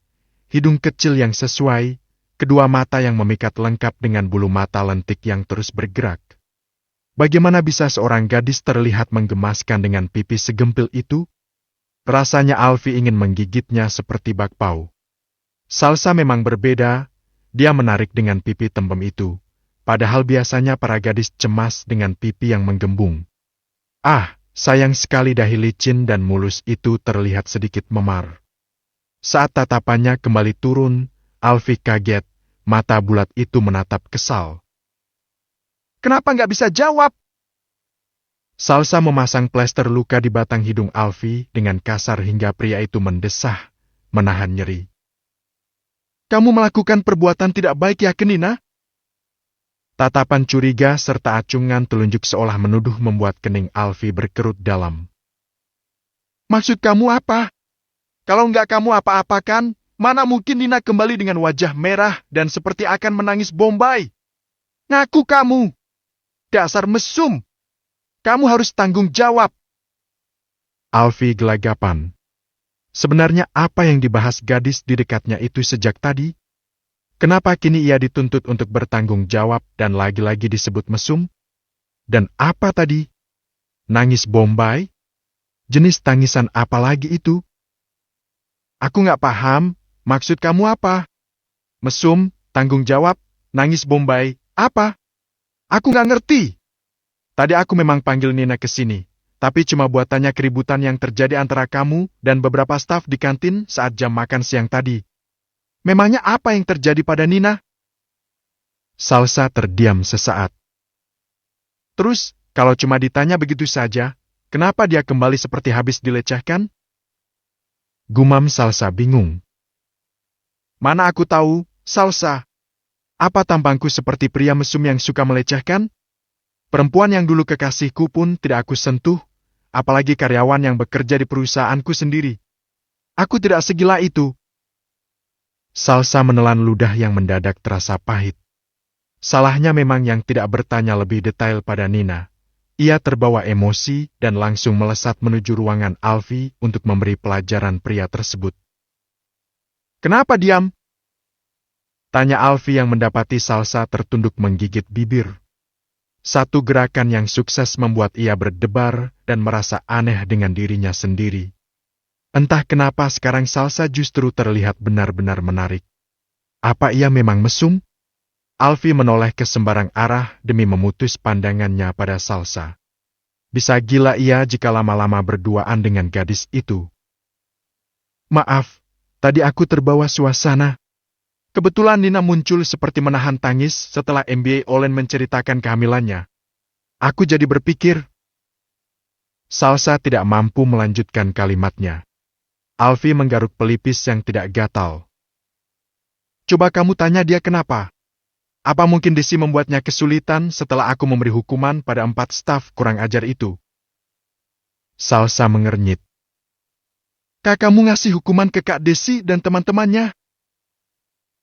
hidung kecil yang sesuai, kedua mata yang memikat lengkap dengan bulu mata lentik yang terus bergerak. Bagaimana bisa seorang gadis terlihat menggemaskan dengan pipi segempil itu? Rasanya Alfie ingin menggigitnya seperti bakpao. Salsa memang berbeda, dia menarik dengan pipi tembem itu, padahal biasanya para gadis cemas dengan pipi yang menggembung. Ah, sayang sekali dahi licin dan mulus itu terlihat sedikit memar. Saat tatapannya kembali turun, Alfie kaget, mata bulat itu menatap kesal. Kenapa nggak bisa jawab? Salsa memasang plester luka di batang hidung Alfie dengan kasar hingga pria itu mendesah, menahan nyeri. Kamu melakukan perbuatan tidak baik ya, Nina? Tatapan curiga serta acungan telunjuk seolah menuduh membuat kening Alfie berkerut dalam. Maksud kamu apa? Kalau nggak kamu apa-apakan, mana mungkin Nina kembali dengan wajah merah dan seperti akan menangis Bombay? Ngaku kamu! Dasar mesum! Kamu harus tanggung jawab! Alfie gelagapan. Sebenarnya apa yang dibahas gadis di dekatnya itu sejak tadi? Kenapa kini ia dituntut untuk bertanggung jawab dan lagi-lagi disebut mesum? Dan apa tadi? Nangis Bombay? Jenis tangisan apa lagi itu? Aku nggak paham, maksud kamu apa? Mesum, tanggung jawab, nangis Bombay, apa? Aku nggak ngerti. Tadi aku memang panggil Nina ke sini, tapi cuma buat tanya keributan yang terjadi antara kamu dan beberapa staf di kantin saat jam makan siang tadi. Memangnya apa yang terjadi pada Nina? Salsa terdiam sesaat. Terus, kalau cuma ditanya begitu saja, kenapa dia kembali seperti habis dilecehkan? Gumam Salsa bingung. Mana aku tahu, Salsa. Apa tampangku seperti pria mesum yang suka melecehkan? Perempuan yang dulu kekasihku pun tidak aku sentuh, apalagi karyawan yang bekerja di perusahaanku sendiri. Aku tidak segila itu. Salsa menelan ludah yang mendadak terasa pahit. Salahnya memang yang tidak bertanya lebih detail pada Nina. Ia terbawa emosi dan langsung melesat menuju ruangan Alfie untuk memberi pelajaran pria tersebut. Kenapa diam? Tanya Alfie yang mendapati Salsa tertunduk menggigit bibir. Satu gerakan yang sukses membuat ia berdebar dan merasa aneh dengan dirinya sendiri. Entah kenapa sekarang Salsa justru terlihat benar-benar menarik. Apa ia memang mesum? Alfie menoleh ke sembarang arah demi memutus pandangannya pada Salsa. Bisa gila ia jika lama-lama berduaan dengan gadis itu. Maaf, tadi aku terbawa suasana. Kebetulan Nina muncul seperti menahan tangis setelah MBA Olen menceritakan kehamilannya. Aku jadi berpikir. Salsa tidak mampu melanjutkan kalimatnya. Alfie menggaruk pelipis yang tidak gatal. Coba kamu tanya dia kenapa? Apa mungkin Desi membuatnya kesulitan setelah aku memberi hukuman pada 4 staf kurang ajar itu? Salsa mengernyit. Kakakmu ngasih hukuman ke Kak Desi dan teman-temannya?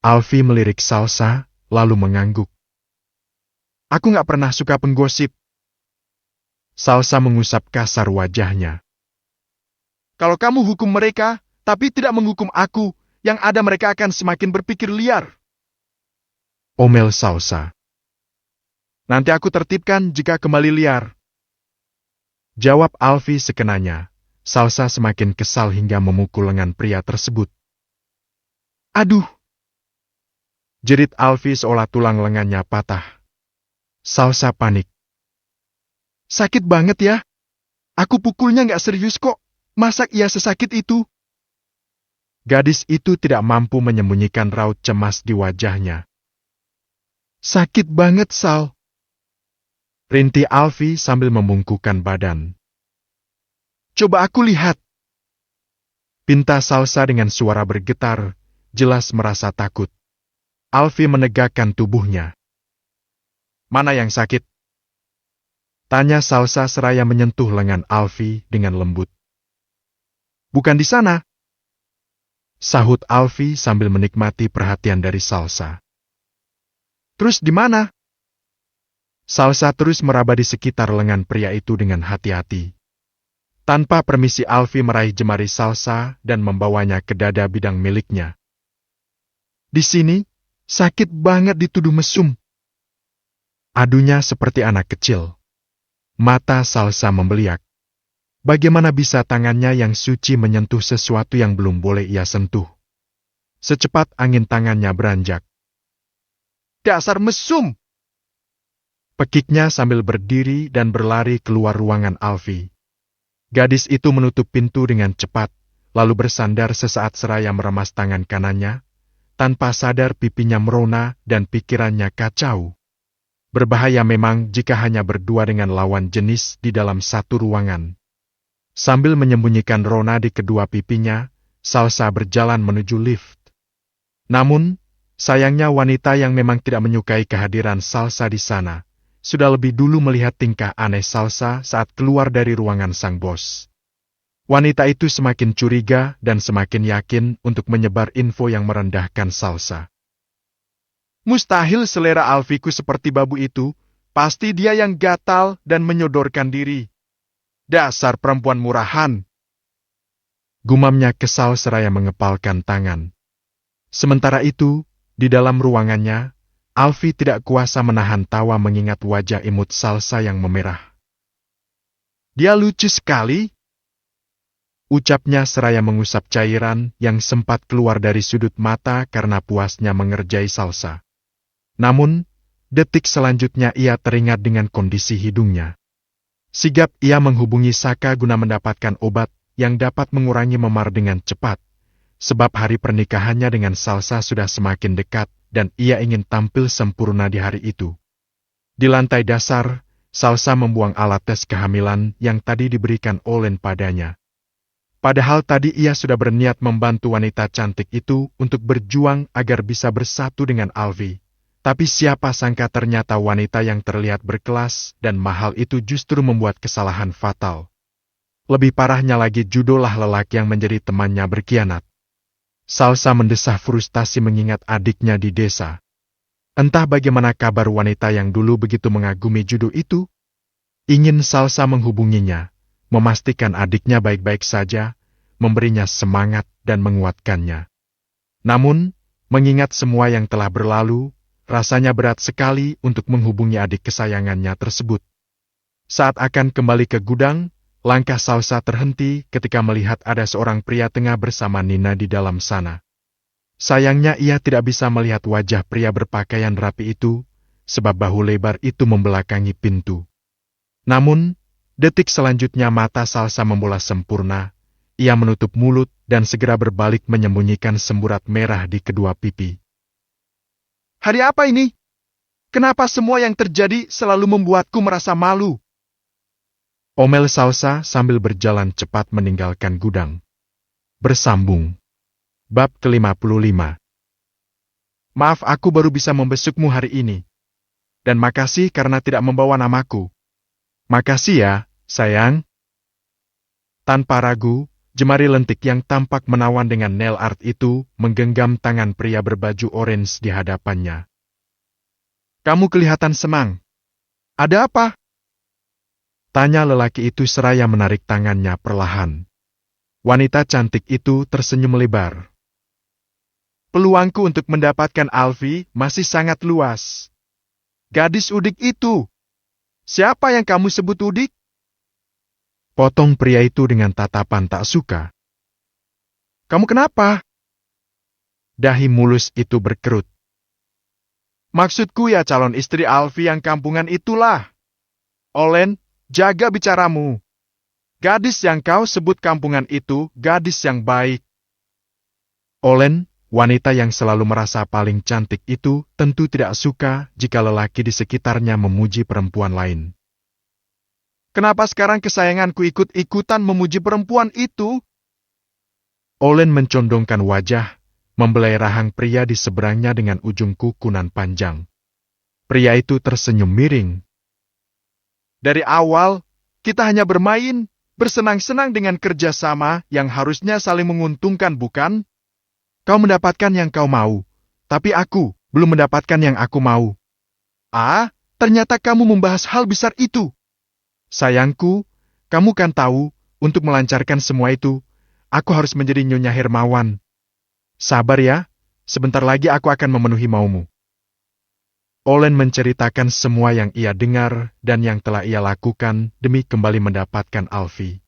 Alfie melirik Salsa, lalu mengangguk. Aku nggak pernah suka penggosip. Salsa mengusap kasar wajahnya. Kalau kamu hukum mereka, tapi tidak menghukum aku, yang ada mereka akan semakin berpikir liar. Omel Salsa. Nanti aku tertibkan jika kembali liar. Jawab Alfie sekenanya. Salsa semakin kesal hingga memukul lengan pria tersebut. Aduh! Jerit Alfie seolah tulang lengannya patah. Salsa panik. Sakit banget ya? Aku pukulnya nggak serius kok. Masa ia sesakit itu? Gadis itu tidak mampu menyembunyikan raut cemas di wajahnya. Sakit banget, Sal. Rintih Alfie sambil membungkukkan badan. Coba aku lihat. Pinta Salsa dengan suara bergetar, jelas merasa takut. Alfie menegakkan tubuhnya. Mana yang sakit? Tanya Salsa seraya menyentuh lengan Alfie dengan lembut. Bukan di sana. Sahut Alfie sambil menikmati perhatian dari Salsa. Terus di mana? Salsa terus meraba di sekitar lengan pria itu dengan hati-hati. Tanpa permisi Alfie meraih jemari Salsa dan membawanya ke dada bidang miliknya. Di sini, sakit banget dituduh mesum. Adunya seperti anak kecil. Mata Salsa membeliak. Bagaimana bisa tangannya yang suci menyentuh sesuatu yang belum boleh ia sentuh? Secepat angin tangannya beranjak. Dasar mesum! Pekiknya sambil berdiri dan berlari keluar ruangan Alfie. Gadis itu menutup pintu dengan cepat, lalu bersandar sesaat seraya meremas tangan kanannya, tanpa sadar pipinya merona dan pikirannya kacau. Berbahaya memang jika hanya berdua dengan lawan jenis di dalam satu ruangan. Sambil menyembunyikan rona di kedua pipinya, Salsa berjalan menuju lift. Namun, sayangnya wanita yang memang tidak menyukai kehadiran Salsa di sana, sudah lebih dulu melihat tingkah aneh Salsa saat keluar dari ruangan sang bos. Wanita itu semakin curiga dan semakin yakin untuk menyebar info yang merendahkan Salsa. Mustahil selera Alfiku seperti babu itu, pasti dia yang gatal dan menyodorkan diri. Dasar perempuan murahan. Gumamnya kesal seraya mengepalkan tangan. Sementara itu, di dalam ruangannya, Alfie tidak kuasa menahan tawa mengingat wajah imut Salsa yang memerah. Dia lucu sekali. Ucapnya seraya mengusap cairan yang sempat keluar dari sudut mata karena puasnya mengerjai Salsa. Namun, detik selanjutnya ia teringat dengan kondisi hidungnya. Sigap ia menghubungi Saka guna mendapatkan obat yang dapat mengurangi memar dengan cepat, sebab hari pernikahannya dengan Salsa sudah semakin dekat dan ia ingin tampil sempurna di hari itu. Di lantai dasar, Salsa membuang alat tes kehamilan yang tadi diberikan Olen padanya. Padahal tadi ia sudah berniat membantu wanita cantik itu untuk berjuang agar bisa bersatu dengan Alfie. Tapi siapa sangka ternyata wanita yang terlihat berkelas dan mahal itu justru membuat kesalahan fatal. Lebih parahnya lagi judolah lelaki yang menjadi temannya berkhianat. Salsa mendesah frustasi mengingat adiknya di desa. Entah bagaimana kabar wanita yang dulu begitu mengagumi judo itu. Ingin Salsa menghubunginya, memastikan adiknya baik-baik saja, memberinya semangat dan menguatkannya. Namun, mengingat semua yang telah berlalu, rasanya berat sekali untuk menghubungi adik kesayangannya tersebut. Saat akan kembali ke gudang, langkah Salsa terhenti ketika melihat ada seorang pria tengah bersama Nina di dalam sana. Sayangnya ia tidak bisa melihat wajah pria berpakaian rapi itu, sebab bahu lebar itu membelakangi pintu. Namun, detik selanjutnya mata Salsa membola sempurna, ia menutup mulut dan segera berbalik menyembunyikan semburat merah di kedua pipi. Hari apa ini? Kenapa semua yang terjadi selalu membuatku merasa malu? Omel Salsa sambil berjalan cepat meninggalkan gudang. Bersambung. Bab ke-55. Maaf aku baru bisa membesukmu hari ini. Dan makasih karena tidak membawa namaku. Makasih ya, sayang. Tanpa ragu, jemari lentik yang tampak menawan dengan nail art itu menggenggam tangan pria berbaju orange di hadapannya. Kamu kelihatan senang. Ada apa? Tanya lelaki itu seraya menarik tangannya perlahan. Wanita cantik itu tersenyum lebar. Peluangku untuk mendapatkan Alfie masih sangat luas. Gadis udik itu. Siapa yang kamu sebut udik? Potong pria itu dengan tatapan tak suka. Kamu kenapa? Dahi mulus itu berkerut. Maksudku ya calon istri Alfi yang kampungan itulah. Olen, jaga bicaramu. Gadis yang kau sebut kampungan itu gadis yang baik. Olen, wanita yang selalu merasa paling cantik itu tentu tidak suka jika lelaki di sekitarnya memuji perempuan lain. Kenapa sekarang kesayanganku ikut-ikutan memuji perempuan itu? Olen mencondongkan wajah, membelai rahang pria di seberangnya dengan ujung kukunan panjang. Pria itu tersenyum miring. Dari awal, kita hanya bermain, bersenang-senang dengan kerjasama yang harusnya saling menguntungkan, bukan? Kau mendapatkan yang kau mau, tapi aku belum mendapatkan yang aku mau. Ah, ternyata kamu membahas hal besar itu. Sayangku, kamu kan tahu, untuk melancarkan semua itu, aku harus menjadi Nyonya Hermawan. Sabar ya, sebentar lagi aku akan memenuhi maumu. Olen menceritakan semua yang ia dengar dan yang telah ia lakukan demi kembali mendapatkan Alfi.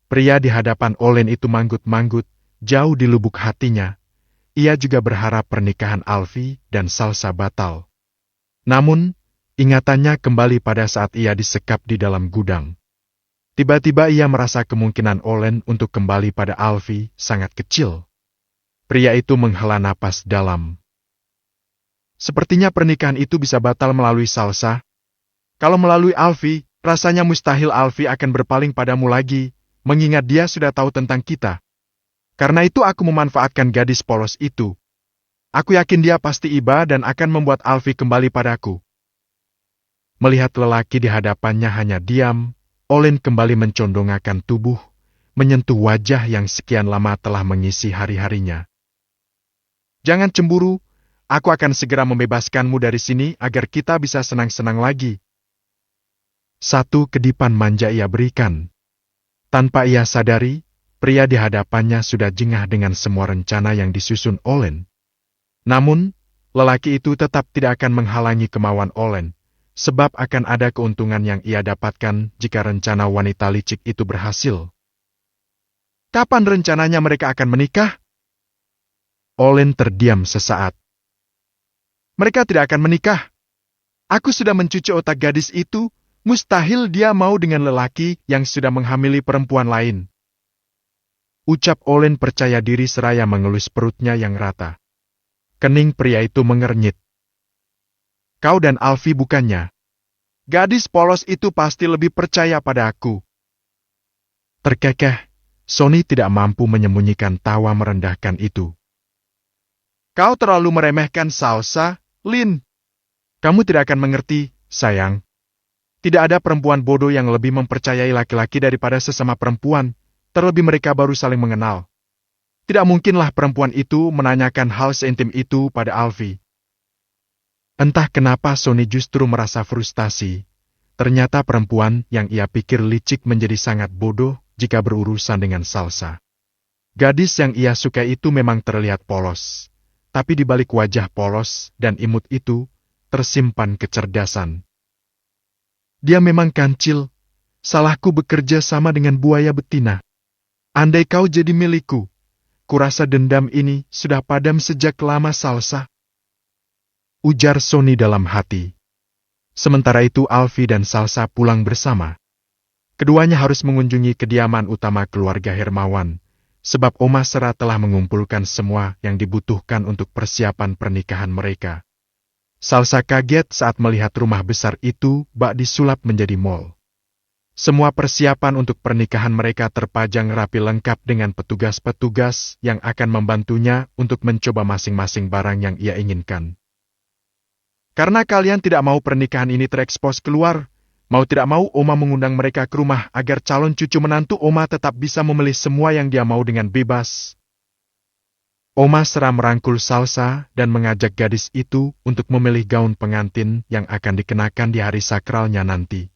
Pria di hadapan Olen itu manggut-manggut, jauh di lubuk hatinya. Ia juga berharap pernikahan Alfi dan Salsa batal. Namun, ingatannya kembali pada saat ia disekap di dalam gudang. Tiba-tiba ia merasa kemungkinan Olen untuk kembali pada Alfi sangat kecil. Pria itu menghela napas dalam. Sepertinya pernikahan itu bisa batal melalui Salsa. Kalau melalui Alfi, rasanya mustahil Alfi akan berpaling padamu lagi, mengingat dia sudah tahu tentang kita. Karena itu aku memanfaatkan gadis polos itu. Aku yakin dia pasti iba dan akan membuat Alfi kembali padaku. Melihat lelaki di hadapannya hanya diam, Olen kembali mencondongakan tubuh, menyentuh wajah yang sekian lama telah mengisi hari-harinya. Jangan cemburu, aku akan segera membebaskanmu dari sini agar kita bisa senang-senang lagi. Satu kedipan manja ia berikan. Tanpa ia sadari, pria di hadapannya sudah jengah dengan semua rencana yang disusun Olen. Namun, lelaki itu tetap tidak akan menghalangi kemauan Olen, sebab akan ada keuntungan yang ia dapatkan jika rencana wanita licik itu berhasil. Kapan rencananya mereka akan menikah? Olen terdiam sesaat. Mereka tidak akan menikah. Aku sudah mencuci otak gadis itu, mustahil dia mau dengan lelaki yang sudah menghamili perempuan lain. Ucap Olen percaya diri seraya mengelus perutnya yang rata. Kening pria itu mengernyit. Kau dan Alfi bukannya. Gadis polos itu pasti lebih percaya pada aku. Terkekeh, Sony tidak mampu menyembunyikan tawa merendahkan itu. Kau terlalu meremehkan Salsa, Lin. Kamu tidak akan mengerti, sayang. Tidak ada perempuan bodoh yang lebih mempercayai laki-laki daripada sesama perempuan, terlebih mereka baru saling mengenal. Tidak mungkinlah perempuan itu menanyakan hal seintim itu pada Alfi. Entah kenapa Sony justru merasa frustasi. Ternyata perempuan yang ia pikir licik menjadi sangat bodoh jika berurusan dengan Salsa. Gadis yang ia suka itu memang terlihat polos. Tapi di balik wajah polos dan imut itu, tersimpan kecerdasan. Dia memang kancil. Salahku bekerja sama dengan buaya betina. Andai kau jadi milikku, kurasa dendam ini sudah padam sejak lama, Salsa. Ujar Sony dalam hati. Sementara itu Alfi dan Salsa pulang bersama. Keduanya harus mengunjungi kediaman utama keluarga Hermawan, sebab Oma Sera telah mengumpulkan semua yang dibutuhkan untuk persiapan pernikahan mereka. Salsa kaget saat melihat rumah besar itu bak disulap menjadi mall. Semua persiapan untuk pernikahan mereka terpajang rapi lengkap dengan petugas-petugas yang akan membantunya untuk mencoba masing-masing barang yang ia inginkan. Karena kalian tidak mau pernikahan ini terekspos keluar, mau tidak mau Oma mengundang mereka ke rumah agar calon cucu menantu Oma tetap bisa memilih semua yang dia mau dengan bebas. Oma Sera merangkul Salsa dan mengajak gadis itu untuk memilih gaun pengantin yang akan dikenakan di hari sakralnya nanti.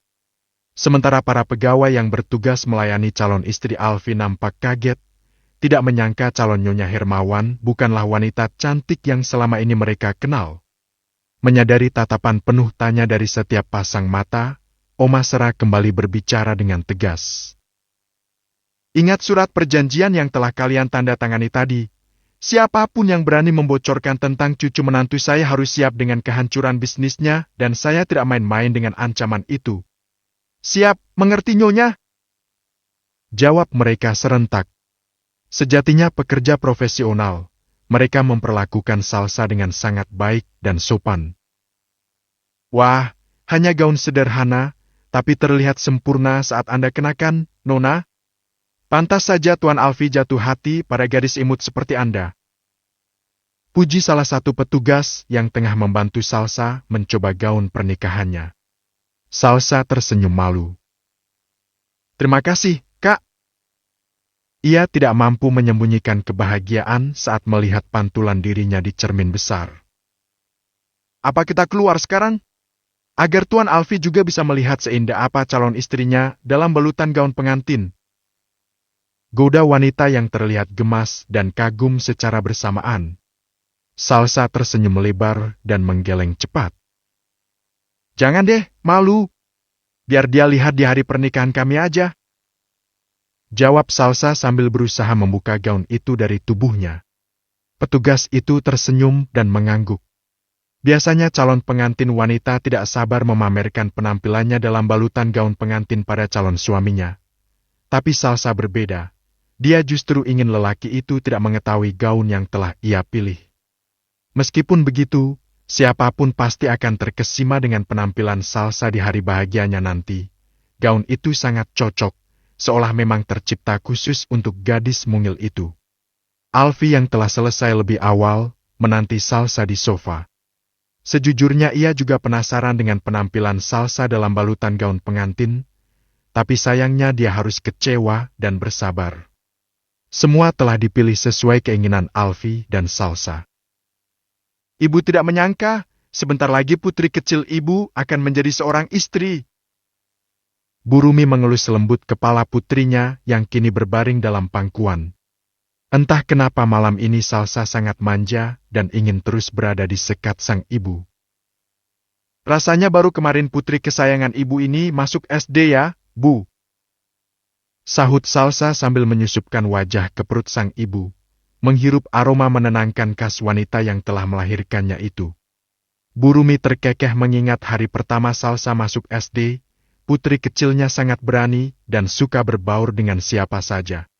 Sementara para pegawai yang bertugas melayani calon istri Alfi nampak kaget, tidak menyangka calon Nyonya Hermawan bukanlah wanita cantik yang selama ini mereka kenal. Menyadari tatapan penuh tanya dari setiap pasang mata, Oma Sera kembali berbicara dengan tegas. Ingat surat perjanjian yang telah kalian tanda tangani tadi. Siapapun yang berani membocorkan tentang cucu menantu saya harus siap dengan kehancuran bisnisnya dan saya tidak main-main dengan ancaman itu. Siap, mengerti nyonya? Jawab mereka serentak. Sejatinya pekerja profesional, mereka memperlakukan Salsa dengan sangat baik dan sopan. Wah, hanya gaun sederhana, tapi terlihat sempurna saat Anda kenakan, Nona. Pantas saja Tuan Alfi jatuh hati pada gadis imut seperti Anda. Puji salah satu petugas yang tengah membantu Salsa mencoba gaun pernikahannya. Salsa tersenyum malu. Terima kasih, Kak. Ia tidak mampu menyembunyikan kebahagiaan saat melihat pantulan dirinya di cermin besar. Apa kita keluar sekarang? Agar Tuan Alfi juga bisa melihat seindah apa calon istrinya dalam balutan gaun pengantin. Goda wanita yang terlihat gemas dan kagum secara bersamaan. Salsa tersenyum lebar dan menggeleng cepat. Jangan deh, malu. Biar dia lihat di hari pernikahan kami aja. Jawab Salsa sambil berusaha membuka gaun itu dari tubuhnya. Petugas itu tersenyum dan mengangguk. Biasanya calon pengantin wanita tidak sabar memamerkan penampilannya dalam balutan gaun pengantin pada calon suaminya. Tapi Salsa berbeda. Dia justru ingin lelaki itu tidak mengetahui gaun yang telah ia pilih. Meskipun begitu, siapapun pasti akan terkesima dengan penampilan Salsa di hari bahagianya nanti. Gaun itu sangat cocok. Seolah memang tercipta khusus untuk gadis mungil itu. Alfi yang telah selesai lebih awal, menanti Salsa di sofa. Sejujurnya ia juga penasaran dengan penampilan Salsa dalam balutan gaun pengantin, tapi sayangnya dia harus kecewa dan bersabar. Semua telah dipilih sesuai keinginan Alfi dan Salsa. Ibu tidak menyangka, sebentar lagi putri kecil ibu akan menjadi seorang istri. Burumi mengelus lembut kepala putrinya yang kini berbaring dalam pangkuan. Entah kenapa malam ini Salsa sangat manja dan ingin terus berada di sekat sang ibu. Rasanya baru kemarin putri kesayangan ibu ini masuk SD ya, Bu. Sahut Salsa sambil menyusupkan wajah ke perut sang ibu, menghirup aroma menenangkan khas wanita yang telah melahirkannya itu. Burumi terkekeh mengingat hari pertama Salsa masuk SD. Putri kecilnya sangat berani dan suka berbaur dengan siapa saja.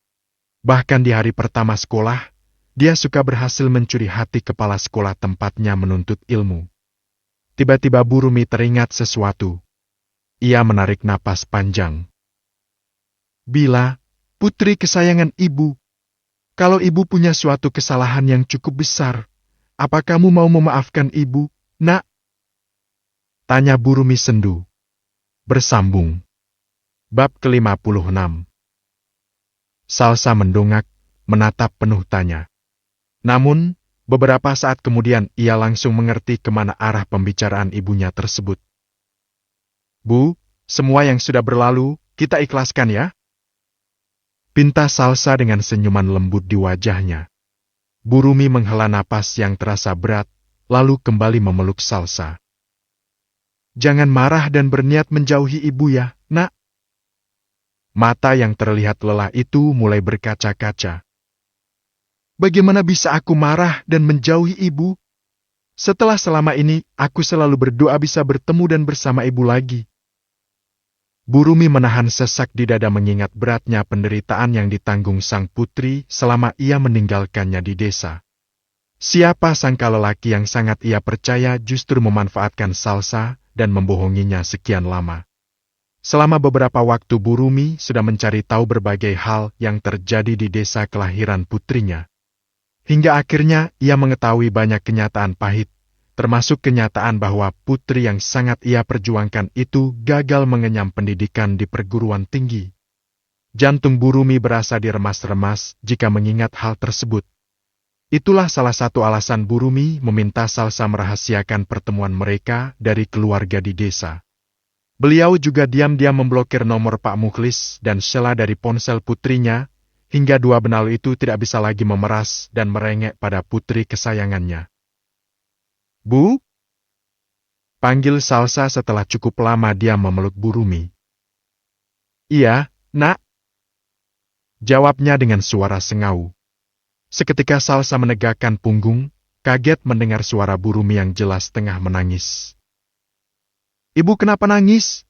Bahkan di hari pertama sekolah, dia suka berhasil mencuri hati kepala sekolah tempatnya menuntut ilmu. Tiba-tiba Burumi teringat sesuatu. Ia menarik napas panjang. Bila, putri kesayangan ibu, kalau ibu punya suatu kesalahan yang cukup besar, apa kamu mau memaafkan ibu, Nak? Tanya Burumi sendu. Bersambung. Bab ke-56. Salsa mendongak, menatap penuh tanya. Namun, beberapa saat kemudian ia langsung mengerti kemana arah pembicaraan ibunya tersebut. Bu, semua yang sudah berlalu, kita ikhlaskan ya? Pinta Salsa dengan senyuman lembut di wajahnya. Burumi menghela napas yang terasa berat, lalu kembali memeluk Salsa. Jangan marah dan berniat menjauhi ibu ya, Nak. Mata yang terlihat lelah itu mulai berkaca-kaca. Bagaimana bisa aku marah dan menjauhi ibu? Setelah selama ini, aku selalu berdoa bisa bertemu dan bersama ibu lagi. Burumi menahan sesak di dada mengingat beratnya penderitaan yang ditanggung sang putri selama ia meninggalkannya di desa. Siapa sangka lelaki yang sangat ia percaya justru memanfaatkan Salsa dan membohonginya sekian lama. Selama beberapa waktu Burumi sudah mencari tahu berbagai hal yang terjadi di desa kelahiran putrinya. Hingga akhirnya ia mengetahui banyak kenyataan pahit, termasuk kenyataan bahwa putri yang sangat ia perjuangkan itu gagal mengenyam pendidikan di perguruan tinggi. Jantung Burumi berasa diremas-remas jika mengingat hal tersebut. Itulah salah satu alasan Burumi meminta Salsa merahasiakan pertemuan mereka dari keluarga di desa. Beliau juga diam-diam memblokir nomor Pak Mukhlis dan Sheila dari ponsel putrinya, hingga dua benalu itu tidak bisa lagi memeras dan merengek pada putri kesayangannya. Bu? Panggil Salsa setelah cukup lama dia memeluk Bu Rumi. Iya, nak. Jawabnya dengan suara sengau. Seketika Salsa menegakkan punggung, kaget mendengar suara Bu Rumi yang jelas tengah menangis. Ibu kenapa nangis?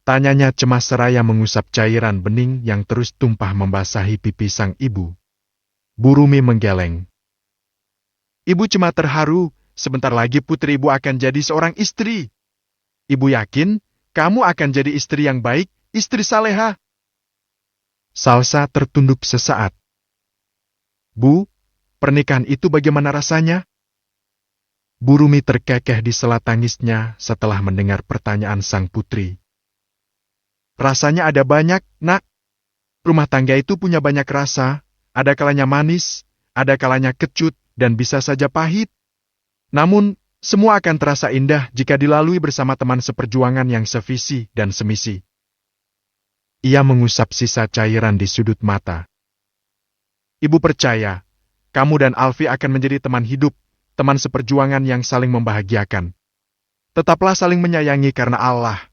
Tanyanya cemas seraya mengusap cairan bening yang terus tumpah membasahi pipi sang ibu. Bu Rumi menggeleng. Ibu cuma terharu, sebentar lagi putri ibu akan jadi seorang istri. Ibu yakin, kamu akan jadi istri yang baik, istri saleha. Salsa tertunduk sesaat. Bu, pernikahan itu bagaimana rasanya? Bu Rumi terkekeh di sela tangisnya setelah mendengar pertanyaan sang putri. Rasanya ada banyak, nak. Rumah tangga itu punya banyak rasa, ada kalanya manis, ada kalanya kecut, dan bisa saja pahit. Namun, semua akan terasa indah jika dilalui bersama teman seperjuangan yang sevisi dan semisi. Ia mengusap sisa cairan di sudut mata. Ibu percaya, kamu dan Alfi akan menjadi teman hidup, teman seperjuangan yang saling membahagiakan. Tetaplah saling menyayangi karena Allah.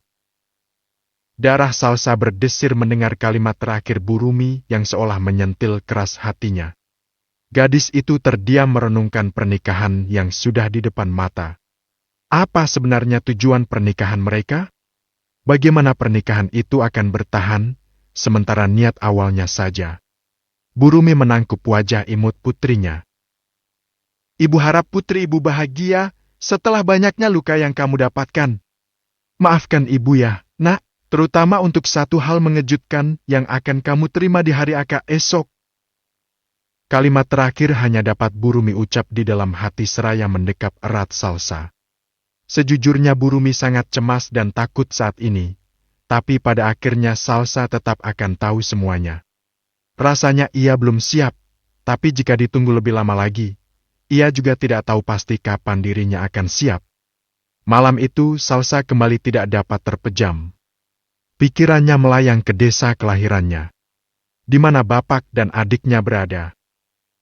Darah Salsa berdesir mendengar kalimat terakhir Bu Rumi yang seolah menyentil keras hatinya. Gadis itu terdiam merenungkan pernikahan yang sudah di depan mata. Apa sebenarnya tujuan pernikahan mereka? Bagaimana pernikahan itu akan bertahan, sementara niat awalnya saja. Bu Rumi menangkup wajah imut putrinya. Ibu harap putri ibu bahagia setelah banyaknya luka yang kamu dapatkan. Maafkan ibu ya, nak, terutama untuk satu hal mengejutkan yang akan kamu terima di hari akad esok. Kalimat terakhir hanya dapat Bu Rumi ucap di dalam hati seraya mendekap erat Salsa. Sejujurnya Bu Rumi sangat cemas dan takut saat ini, tapi pada akhirnya Salsa tetap akan tahu semuanya. Rasanya ia belum siap, tapi jika ditunggu lebih lama lagi, ia juga tidak tahu pasti kapan dirinya akan siap. Malam itu Salsa kembali tidak dapat terpejam. Pikirannya melayang ke desa kelahirannya, di mana bapak dan adiknya berada.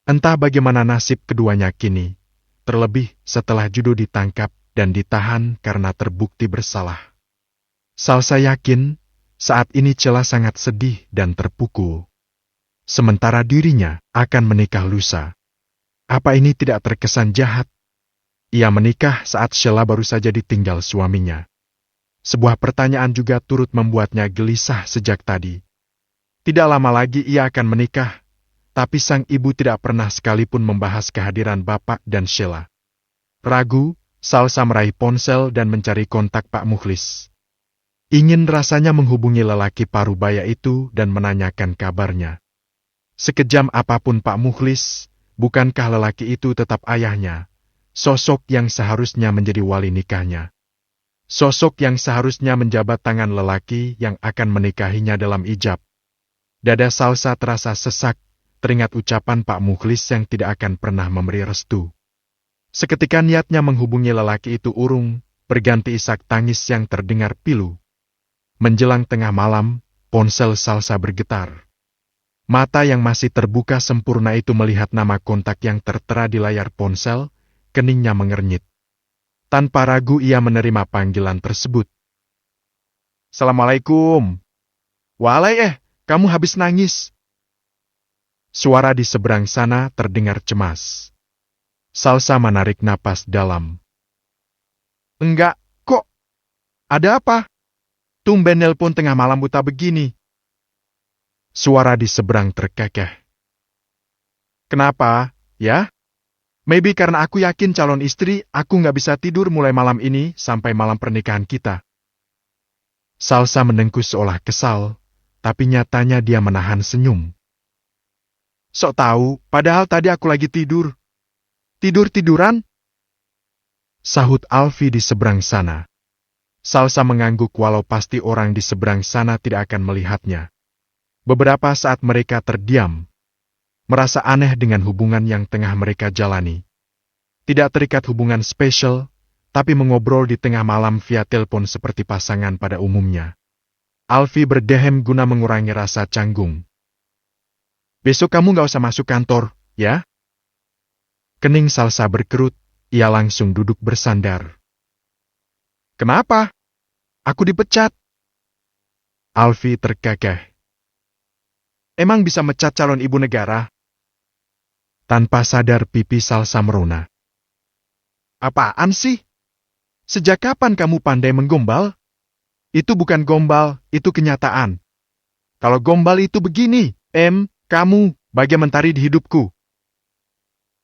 Entah bagaimana nasib keduanya kini, terlebih setelah Judo ditangkap dan ditahan karena terbukti bersalah. Salsa yakin, saat ini Cela sangat sedih dan terpukul. Sementara dirinya akan menikah lusa. Apa ini tidak terkesan jahat? Ia menikah saat Sheila baru saja ditinggal suaminya. Sebuah pertanyaan juga turut membuatnya gelisah sejak tadi. Tidak lama lagi ia akan menikah, tapi sang ibu tidak pernah sekalipun membahas kehadiran bapak dan Sheila. Ragu, Salsa meraih ponsel dan mencari kontak Pak Mukhlis. Ingin rasanya menghubungi lelaki parubaya itu dan menanyakan kabarnya. Sekejam apapun Pak Mukhlis, bukankah lelaki itu tetap ayahnya, sosok yang seharusnya menjadi wali nikahnya? Sosok yang seharusnya menjabat tangan lelaki yang akan menikahinya dalam ijab. Dada Salsa terasa sesak, teringat ucapan Pak Mukhlis yang tidak akan pernah memberi restu. Seketika niatnya menghubungi lelaki itu urung, berganti isak tangis yang terdengar pilu. Menjelang tengah malam, ponsel Salsa bergetar. Mata yang masih terbuka sempurna itu melihat nama kontak yang tertera di layar ponsel, keningnya mengernyit. Tanpa ragu ia menerima panggilan tersebut. Assalamualaikum. Kamu habis nangis. Suara di seberang sana terdengar cemas. Salsa menarik napas dalam. Enggak, kok? Ada apa? Tumben nelpon tengah malam buta begini. Suara di seberang terkekeh. Kenapa, ya? Maybe karena aku yakin calon istri, aku nggak bisa tidur mulai malam ini sampai malam pernikahan kita. Salsa mendengkus seolah kesal, tapi nyatanya dia menahan senyum. Sok tahu, padahal tadi aku lagi tidur. Tidur-tiduran? Sahut Alfi di seberang sana. Salsa mengangguk walau pasti orang di seberang sana tidak akan melihatnya. Beberapa saat mereka terdiam, merasa aneh dengan hubungan yang tengah mereka jalani. Tidak terikat hubungan spesial, tapi mengobrol di tengah malam via telepon seperti pasangan pada umumnya. Alfi berdehem guna mengurangi rasa canggung. Besok kamu gak usah masuk kantor, ya? Kening Salsa berkerut, ia langsung duduk bersandar. Kenapa? Aku dipecat. Alfie terkekeh. Emang bisa mecat calon ibu negara? Tanpa sadar pipi Salsa merona. Apaan sih? Sejak kapan kamu pandai menggombal? Itu bukan gombal, itu kenyataan. Kalau gombal itu begini, kamu, bagai mentari di hidupku.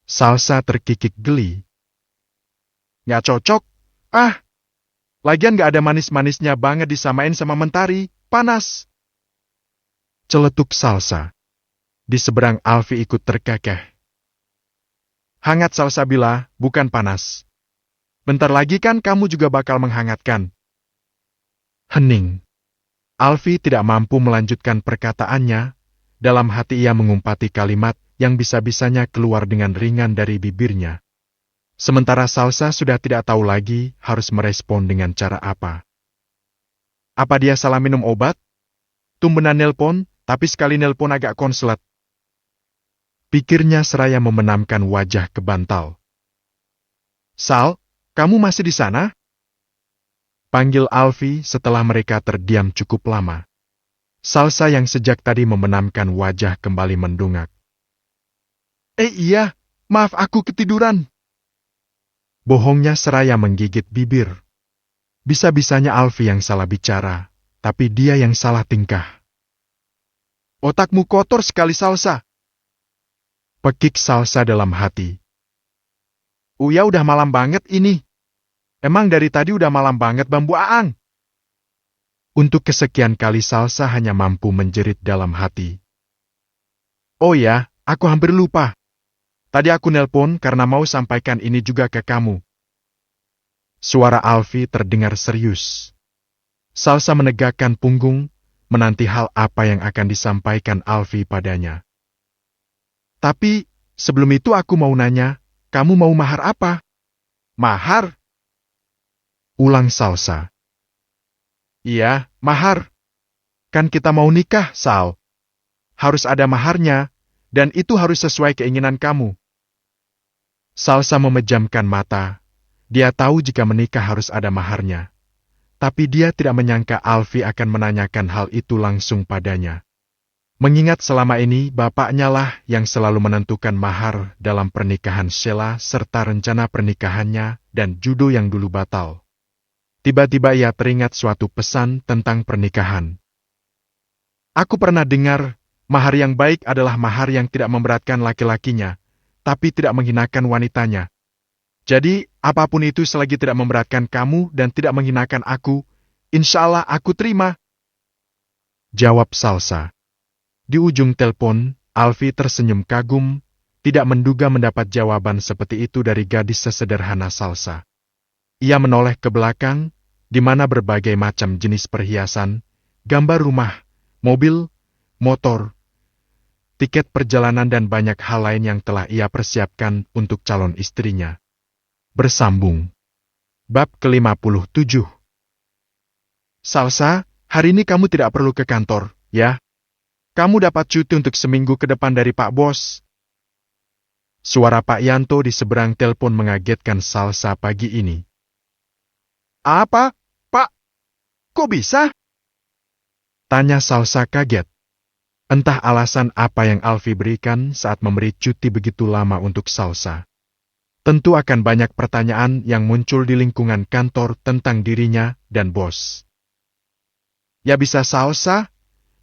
Salsa terkikik geli. Nggak cocok. Lagian nggak ada manis-manisnya banget disamain sama mentari, panas. Celetuk Salsa. Di seberang Alfie ikut terkekeh. Hangat Salsabila, bukan panas. Bentar lagi kan kamu juga bakal menghangatkan. Hening. Alfie tidak mampu melanjutkan perkataannya. Dalam hati ia mengumpati kalimat yang bisa-bisanya keluar dengan ringan dari bibirnya. Sementara Salsa sudah tidak tahu lagi harus merespon dengan cara apa. Apa dia salah minum obat? Tumbenan nelpon, tapi sekali nelpon agak konslet. Pikirnya seraya memenamkan wajah ke bantal. Sal, kamu masih di sana? Panggil Alfie setelah mereka terdiam cukup lama. Salsa yang sejak tadi memenamkan wajah kembali mendungak. Iya, maaf aku ketiduran. Bohongnya seraya menggigit bibir. Bisa-bisanya Alfie yang salah bicara, tapi dia yang salah tingkah. Otakmu kotor sekali Salsa. Pekik Salsa dalam hati. Uya udah malam banget ini. Emang dari tadi udah malam banget Bambu Aang. Untuk kesekian kali Salsa hanya mampu menjerit dalam hati. Oh ya, aku hampir lupa. Tadi aku nelpon karena mau sampaikan ini juga ke kamu. Suara Alfie terdengar serius. Salsa menegakkan punggung, menanti hal apa yang akan disampaikan Alfie padanya. Tapi, sebelum itu aku mau nanya, kamu mau mahar apa? Mahar? Ulang Salsa. Iya, mahar. Kan kita mau nikah, Sal. Harus ada maharnya, dan itu harus sesuai keinginan kamu. Salsa memejamkan mata. Dia tahu jika menikah harus ada maharnya. Tapi dia tidak menyangka Alfie akan menanyakan hal itu langsung padanya. Mengingat selama ini bapaknya lah yang selalu menentukan mahar dalam pernikahan Sheila serta rencana pernikahannya dan judo yang dulu batal. Tiba-tiba ia teringat suatu pesan tentang pernikahan. Aku pernah dengar, mahar yang baik adalah mahar yang tidak memberatkan laki-lakinya, tapi tidak menghinakan wanitanya. Jadi, apapun itu selagi tidak memberatkan kamu dan tidak menghinakan aku, insya Allah aku terima. Jawab Salsa. Di ujung telepon, Alfie tersenyum kagum, tidak menduga mendapat jawaban seperti itu dari gadis sesederhana Salsa. Ia menoleh ke belakang, di mana berbagai macam jenis perhiasan, gambar rumah, mobil, motor, tiket perjalanan dan banyak hal lain yang telah ia persiapkan untuk calon istrinya. Bersambung. Bab ke-57. Salsa, hari ini kamu tidak perlu ke kantor, ya? Kamu dapat cuti untuk seminggu ke depan dari Pak Bos. Suara Pak Yanto di seberang telepon mengagetkan Salsa pagi ini. Apa, Pak? Kok bisa? Tanya Salsa kaget. Entah alasan apa yang Alfie berikan saat memberi cuti begitu lama untuk Salsa. Tentu akan banyak pertanyaan yang muncul di lingkungan kantor tentang dirinya dan bos. Ya bisa Salsa,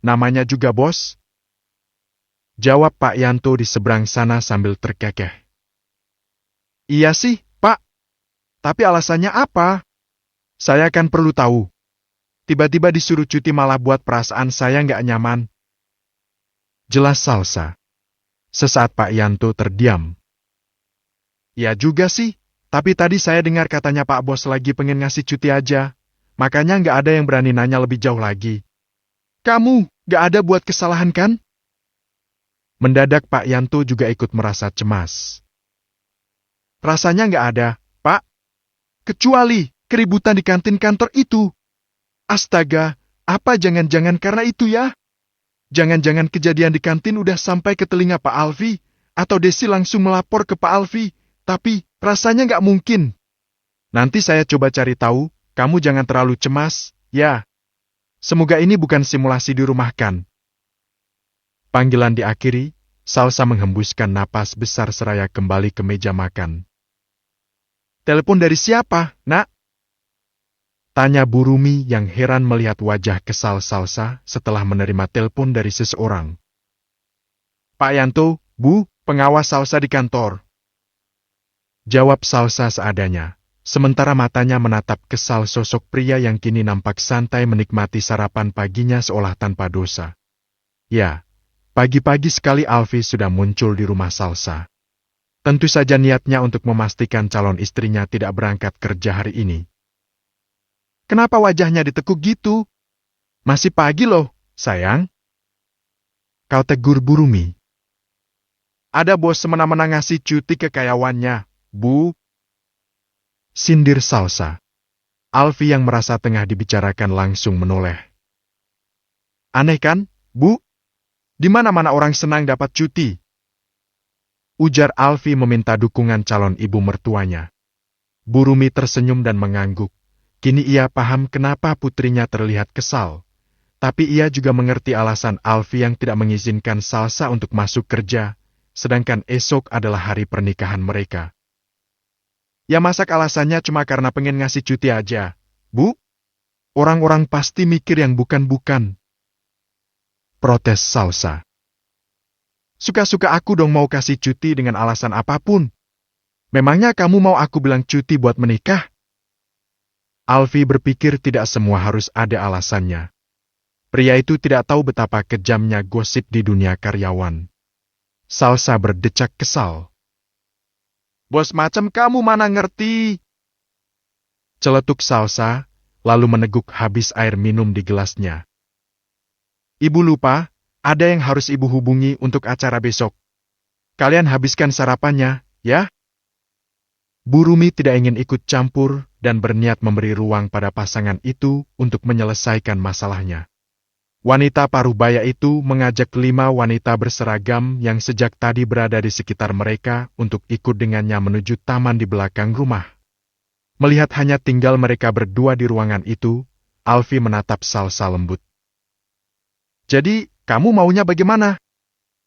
namanya juga bos. Jawab Pak Yanto di seberang sana sambil terkekeh. Iya sih, Pak. Tapi alasannya apa? Saya kan perlu tahu. Tiba-tiba disuruh cuti malah buat perasaan saya nggak nyaman. Jelas Salsa. Sesaat Pak Yanto terdiam. Ya juga sih, tapi tadi saya dengar katanya Pak Bos lagi pengen ngasih cuti aja. Makanya nggak ada yang berani nanya lebih jauh lagi. Kamu nggak ada buat kesalahan kan? Mendadak Pak Yanto juga ikut merasa cemas. Rasanya nggak ada, Pak. Kecuali keributan di kantin kantor itu. Astaga, apa jangan-jangan karena itu ya? Jangan-jangan kejadian di kantin udah sampai ke telinga Pak Alfie, atau Desi langsung melapor ke Pak Alfie, tapi rasanya nggak mungkin. Nanti saya coba cari tahu, kamu jangan terlalu cemas, ya. Semoga ini bukan simulasi dirumahkan. Panggilan diakhiri, Salsa menghembuskan napas besar seraya kembali ke meja makan. Telepon dari siapa, nak? Tanya Bu Rumi yang heran melihat wajah kesal Salsa setelah menerima telepon dari seseorang. Pak Yanto, Bu, pengawas Salsa di kantor. Jawab Salsa seadanya, sementara matanya menatap kesal sosok pria yang kini nampak santai menikmati sarapan paginya seolah tanpa dosa. Ya, pagi-pagi sekali Alfi sudah muncul di rumah Salsa. Tentu saja niatnya untuk memastikan calon istrinya tidak berangkat kerja hari ini. Kenapa wajahnya ditekuk gitu? Masih pagi loh, sayang. Kau tegur Bu Rumi. Ada bos semena-mena ngasih cuti ke karyawannya, Bu. Sindir Salsa. Alfi yang merasa tengah dibicarakan langsung menoleh. Aneh kan, Bu? Di mana-mana orang senang dapat cuti. Ujar Alfi meminta dukungan calon ibu mertuanya. Bu Rumi tersenyum dan mengangguk. Kini ia paham kenapa putrinya terlihat kesal. Tapi ia juga mengerti alasan Alfi yang tidak mengizinkan Salsa untuk masuk kerja, sedangkan esok adalah hari pernikahan mereka. Ya masak alasannya cuma karena pengen ngasih cuti aja, Bu? Orang-orang pasti mikir yang bukan-bukan. Protes Salsa. Suka-suka aku dong mau kasih cuti dengan alasan apapun. Memangnya kamu mau aku bilang cuti buat menikah? Alfi berpikir tidak semua harus ada alasannya. Pria itu tidak tahu betapa kejamnya gosip di dunia karyawan. Salsa berdecak kesal. Bos macam kamu mana ngerti? Celetuk Salsa, lalu meneguk habis air minum di gelasnya. Ibu lupa, ada yang harus ibu hubungi untuk acara besok. Kalian habiskan sarapannya, ya? Bu Rumi tidak ingin ikut campur dan berniat memberi ruang pada pasangan itu untuk menyelesaikan masalahnya. Wanita paruh baya itu mengajak 5 wanita berseragam yang sejak tadi berada di sekitar mereka untuk ikut dengannya menuju taman di belakang rumah. Melihat hanya tinggal mereka berdua di ruangan itu, Alfi menatap Salsa lembut. Jadi, kamu maunya bagaimana?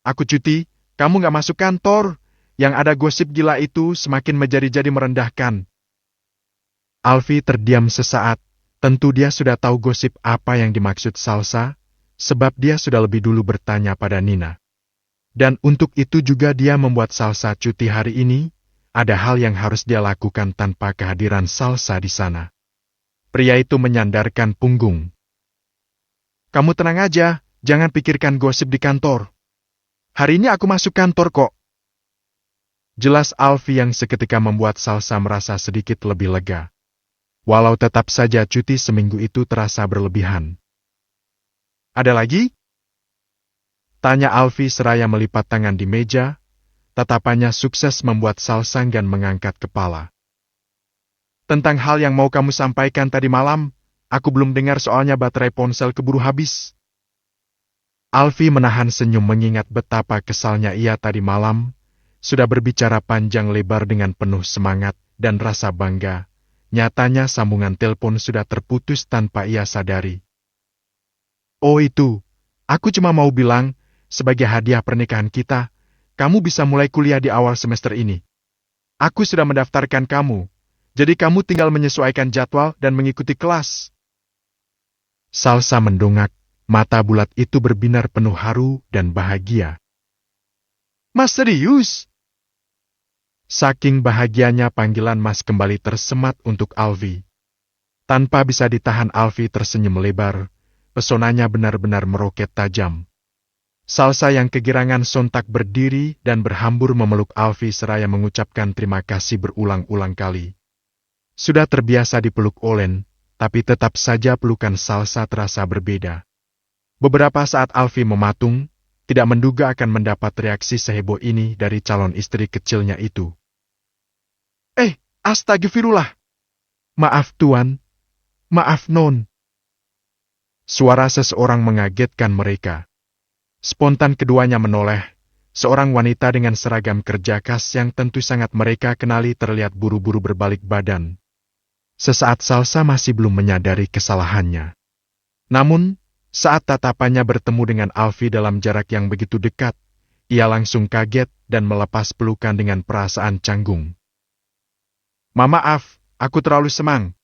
Aku cuti, kamu gak masuk kantor. Yang ada gosip gila itu semakin menjadi-jadi merendahkan. Alfi terdiam sesaat, tentu dia sudah tahu gosip apa yang dimaksud Salsa, sebab dia sudah lebih dulu bertanya pada Nina. Dan untuk itu juga dia membuat Salsa cuti hari ini, ada hal yang harus dia lakukan tanpa kehadiran Salsa di sana. Pria itu menyandarkan punggung. Kamu tenang aja, jangan pikirkan gosip di kantor. Hari ini aku masuk kantor kok. Jelas Alfi yang seketika membuat Salsa merasa sedikit lebih lega. Walau tetap saja cuti seminggu itu terasa berlebihan. Ada lagi? Tanya Alfi seraya melipat tangan di meja, tatapannya sukses membuat Salsa enggan mengangkat kepala. Tentang hal yang mau kamu sampaikan tadi malam, aku belum dengar soalnya baterai ponsel keburu habis. Alfi menahan senyum mengingat betapa kesalnya ia tadi malam, sudah berbicara panjang lebar dengan penuh semangat dan rasa bangga. Nyatanya sambungan telepon sudah terputus tanpa ia sadari. Oh itu, aku cuma mau bilang, sebagai hadiah pernikahan kita, kamu bisa mulai kuliah di awal semester ini. Aku sudah mendaftarkan kamu, jadi kamu tinggal menyesuaikan jadwal dan mengikuti kelas. Salsa mendongak, mata bulat itu berbinar penuh haru dan bahagia. Mas serius? Saking bahagianya panggilan Mas kembali tersemat untuk Alfi. Tanpa bisa ditahan Alfi tersenyum lebar, pesonanya benar-benar meroket tajam. Salsa yang kegirangan sontak berdiri dan berhambur memeluk Alfi seraya mengucapkan terima kasih berulang-ulang kali. Sudah terbiasa dipeluk Olen, tapi tetap saja pelukan Salsa terasa berbeda. Beberapa saat Alfi mematung, tidak menduga akan mendapat reaksi seheboh ini dari calon istri kecilnya itu. Astagfirullah. Maaf Tuan. Maaf Non. Suara seseorang mengagetkan mereka. Spontan keduanya menoleh. Seorang wanita dengan seragam kerja khas yang tentu sangat mereka kenali terlihat buru-buru berbalik badan. Sesaat Salsa masih belum menyadari kesalahannya. Namun, saat tatapannya bertemu dengan Alfie dalam jarak yang begitu dekat, ia langsung kaget dan melepas pelukan dengan perasaan canggung. Maaf, aku terlalu semang.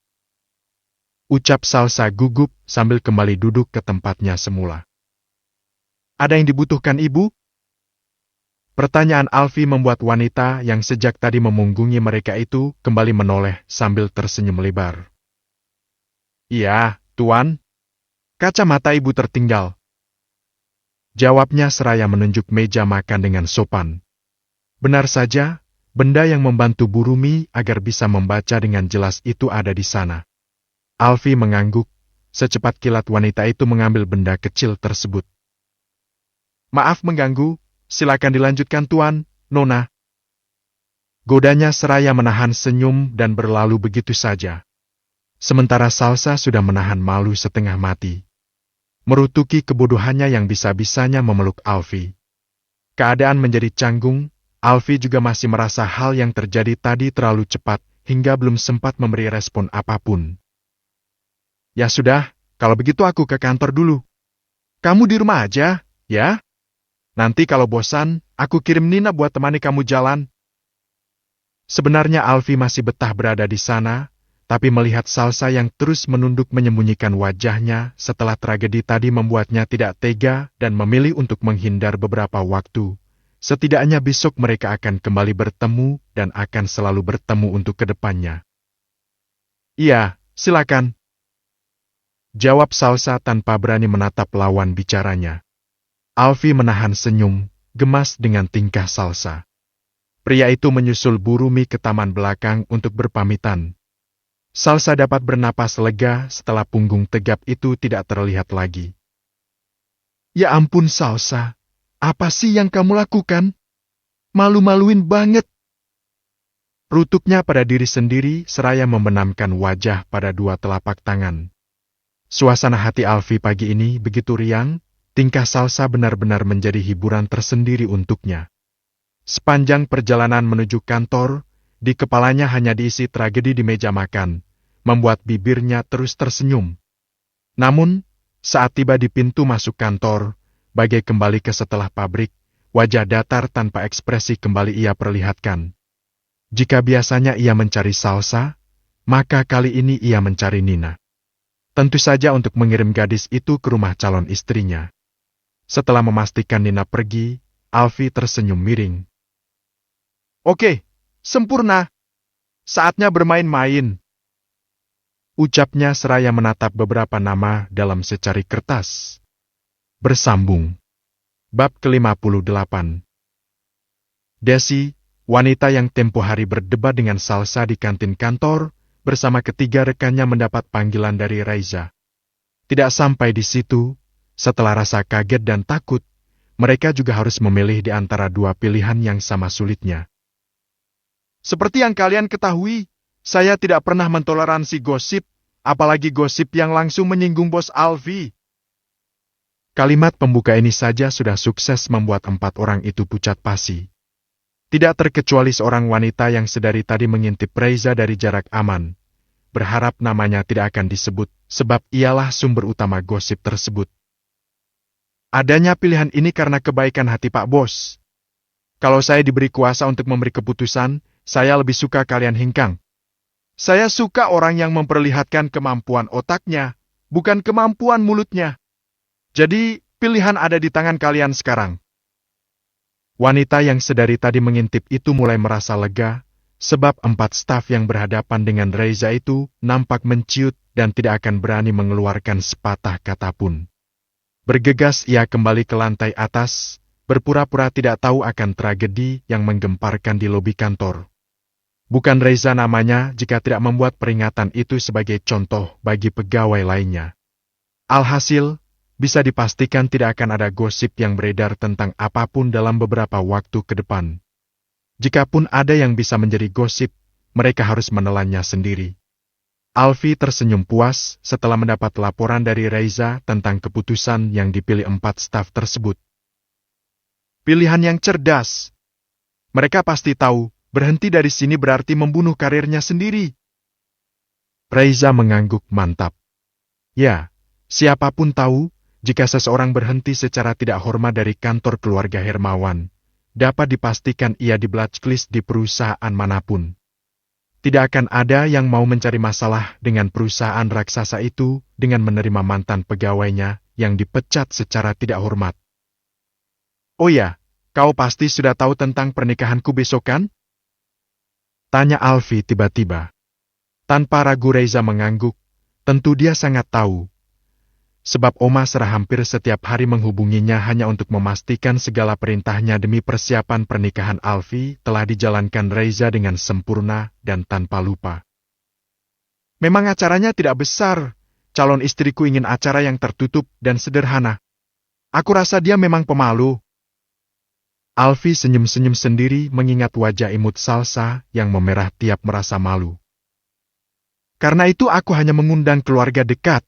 Ucap Salsa gugup sambil kembali duduk ke tempatnya semula. Ada yang dibutuhkan ibu? Pertanyaan Alfie membuat wanita yang sejak tadi memunggungi mereka itu kembali menoleh sambil tersenyum lebar. Iya, Tuan. Kacamata ibu tertinggal. Jawabnya seraya menunjuk meja makan dengan sopan. Benar saja, benda yang membantu Burumi agar bisa membaca dengan jelas itu ada di sana. Alfie mengangguk, secepat kilat wanita itu mengambil benda kecil tersebut. Maaf mengganggu, silakan dilanjutkan Tuan, Nona. Godanya seraya menahan senyum dan berlalu begitu saja. Sementara Salsa sudah menahan malu setengah mati. Merutuki kebodohannya yang bisa-bisanya memeluk Alfie. Keadaan menjadi canggung, Alfie juga masih merasa hal yang terjadi tadi terlalu cepat hingga belum sempat memberi respon apapun. Ya sudah, kalau begitu aku ke kantor dulu. Kamu di rumah aja, ya? Nanti kalau bosan, aku kirim Nina buat temani kamu jalan. Sebenarnya Alfie masih betah berada di sana, tapi melihat Salsa yang terus menunduk menyembunyikan wajahnya setelah tragedi tadi membuatnya tidak tega dan memilih untuk menghindar beberapa waktu. Setidaknya besok mereka akan kembali bertemu dan akan selalu bertemu untuk kedepannya. Iya, silakan. Jawab Salsa tanpa berani menatap lawan bicaranya. Alfie menahan senyum, gemas dengan tingkah Salsa. Pria itu menyusul Burumi ke taman belakang untuk berpamitan. Salsa dapat bernapas lega setelah punggung tegap itu tidak terlihat lagi. Ya ampun Salsa, apa sih yang kamu lakukan? Malu-maluin banget. Rutuknya pada diri sendiri seraya membenamkan wajah pada dua telapak tangan. Suasana hati Alfie pagi ini begitu riang, tingkah Salsa benar-benar menjadi hiburan tersendiri untuknya. Sepanjang perjalanan menuju kantor, di kepalanya hanya diisi tragedi di meja makan, membuat bibirnya terus tersenyum. Namun, saat tiba di pintu masuk kantor, bagai kembali ke setelah pabrik, wajah datar tanpa ekspresi kembali ia perlihatkan. Jika biasanya ia mencari Salsa, maka kali ini ia mencari Nina. Tentu saja untuk mengirim gadis itu ke rumah calon istrinya. Setelah memastikan Nina pergi, Alfie tersenyum miring. Oke, sempurna. Saatnya bermain-main. Ucapnya seraya menatap beberapa nama dalam secari kertas. Bersambung. Bab ke-58. Desi, wanita yang tempo hari berdebat dengan Salsa di kantin kantor, bersama ketiga rekannya mendapat panggilan dari Raiza. Tidak sampai di situ, setelah rasa kaget dan takut, mereka juga harus memilih di antara dua pilihan yang sama sulitnya. Seperti yang kalian ketahui, saya tidak pernah mentoleransi gosip, apalagi gosip yang langsung menyinggung bos Alfie. Kalimat pembuka ini saja sudah sukses membuat 4 orang itu pucat pasi. Tidak terkecuali seorang wanita yang sedari tadi mengintip Raiza dari jarak aman, berharap namanya tidak akan disebut sebab ialah sumber utama gosip tersebut. Adanya pilihan ini karena kebaikan hati Pak Bos. Kalau saya diberi kuasa untuk memberi keputusan, saya lebih suka kalian hingkang. Saya suka orang yang memperlihatkan kemampuan otaknya, bukan kemampuan mulutnya. Jadi, pilihan ada di tangan kalian sekarang. Wanita yang sedari tadi mengintip itu mulai merasa lega, sebab 4 staf yang berhadapan dengan Raiza itu nampak menciut dan tidak akan berani mengeluarkan sepatah kata pun. Bergegas ia kembali ke lantai atas, berpura-pura tidak tahu akan tragedi yang menggemparkan di lobi kantor. Bukan Raiza namanya jika tidak membuat peringatan itu sebagai contoh bagi pegawai lainnya. Alhasil, bisa dipastikan tidak akan ada gosip yang beredar tentang apapun dalam beberapa waktu ke depan. Jikapun ada yang bisa menjadi gosip, mereka harus menelannya sendiri. Alfie tersenyum puas setelah mendapat laporan dari Raiza tentang keputusan yang dipilih 4 staf tersebut. Pilihan yang cerdas. Mereka pasti tahu, berhenti dari sini berarti membunuh karirnya sendiri. Raiza mengangguk mantap. Ya, siapapun tahu, jika seseorang berhenti secara tidak hormat dari kantor keluarga Hermawan, dapat dipastikan ia di blacklist di perusahaan manapun. Tidak akan ada yang mau mencari masalah dengan perusahaan raksasa itu dengan menerima mantan pegawainya yang dipecat secara tidak hormat. Oh ya, kau pasti sudah tahu tentang pernikahanku besok kan? Tanya Alfi tiba-tiba. Tanpa ragu Raiza mengangguk, tentu dia sangat tahu. Sebab Oma Serah hampir setiap hari menghubunginya hanya untuk memastikan segala perintahnya demi persiapan pernikahan Alfi telah dijalankan Raiza dengan sempurna dan tanpa lupa. Memang acaranya tidak besar, calon istriku ingin acara yang tertutup dan sederhana. Aku rasa dia memang pemalu. Alfi senyum-senyum sendiri mengingat wajah imut Salsa yang memerah tiap merasa malu. Karena itu aku hanya mengundang keluarga dekat.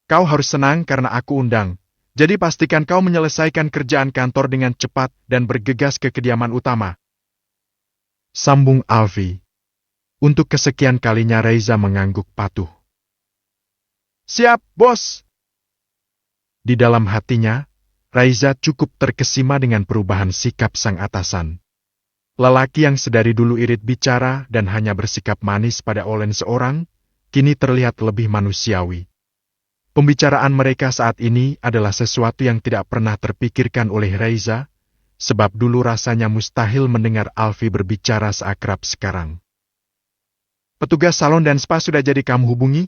Kau harus senang karena aku undang. Jadi pastikan kau menyelesaikan kerjaan kantor dengan cepat dan bergegas ke kediaman utama. Sambung Alfi. Untuk kesekian kalinya Raiza mengangguk patuh. Siap, bos. Di dalam hatinya, Raiza cukup terkesima dengan perubahan sikap sang atasan. Lelaki yang sedari dulu irit bicara dan hanya bersikap manis pada Olen seorang, kini terlihat lebih manusiawi. Pembicaraan mereka saat ini adalah sesuatu yang tidak pernah terpikirkan oleh Raiza, sebab dulu rasanya mustahil mendengar Alfi berbicara seakrab sekarang. Petugas salon dan spa sudah jadi kamu hubungi?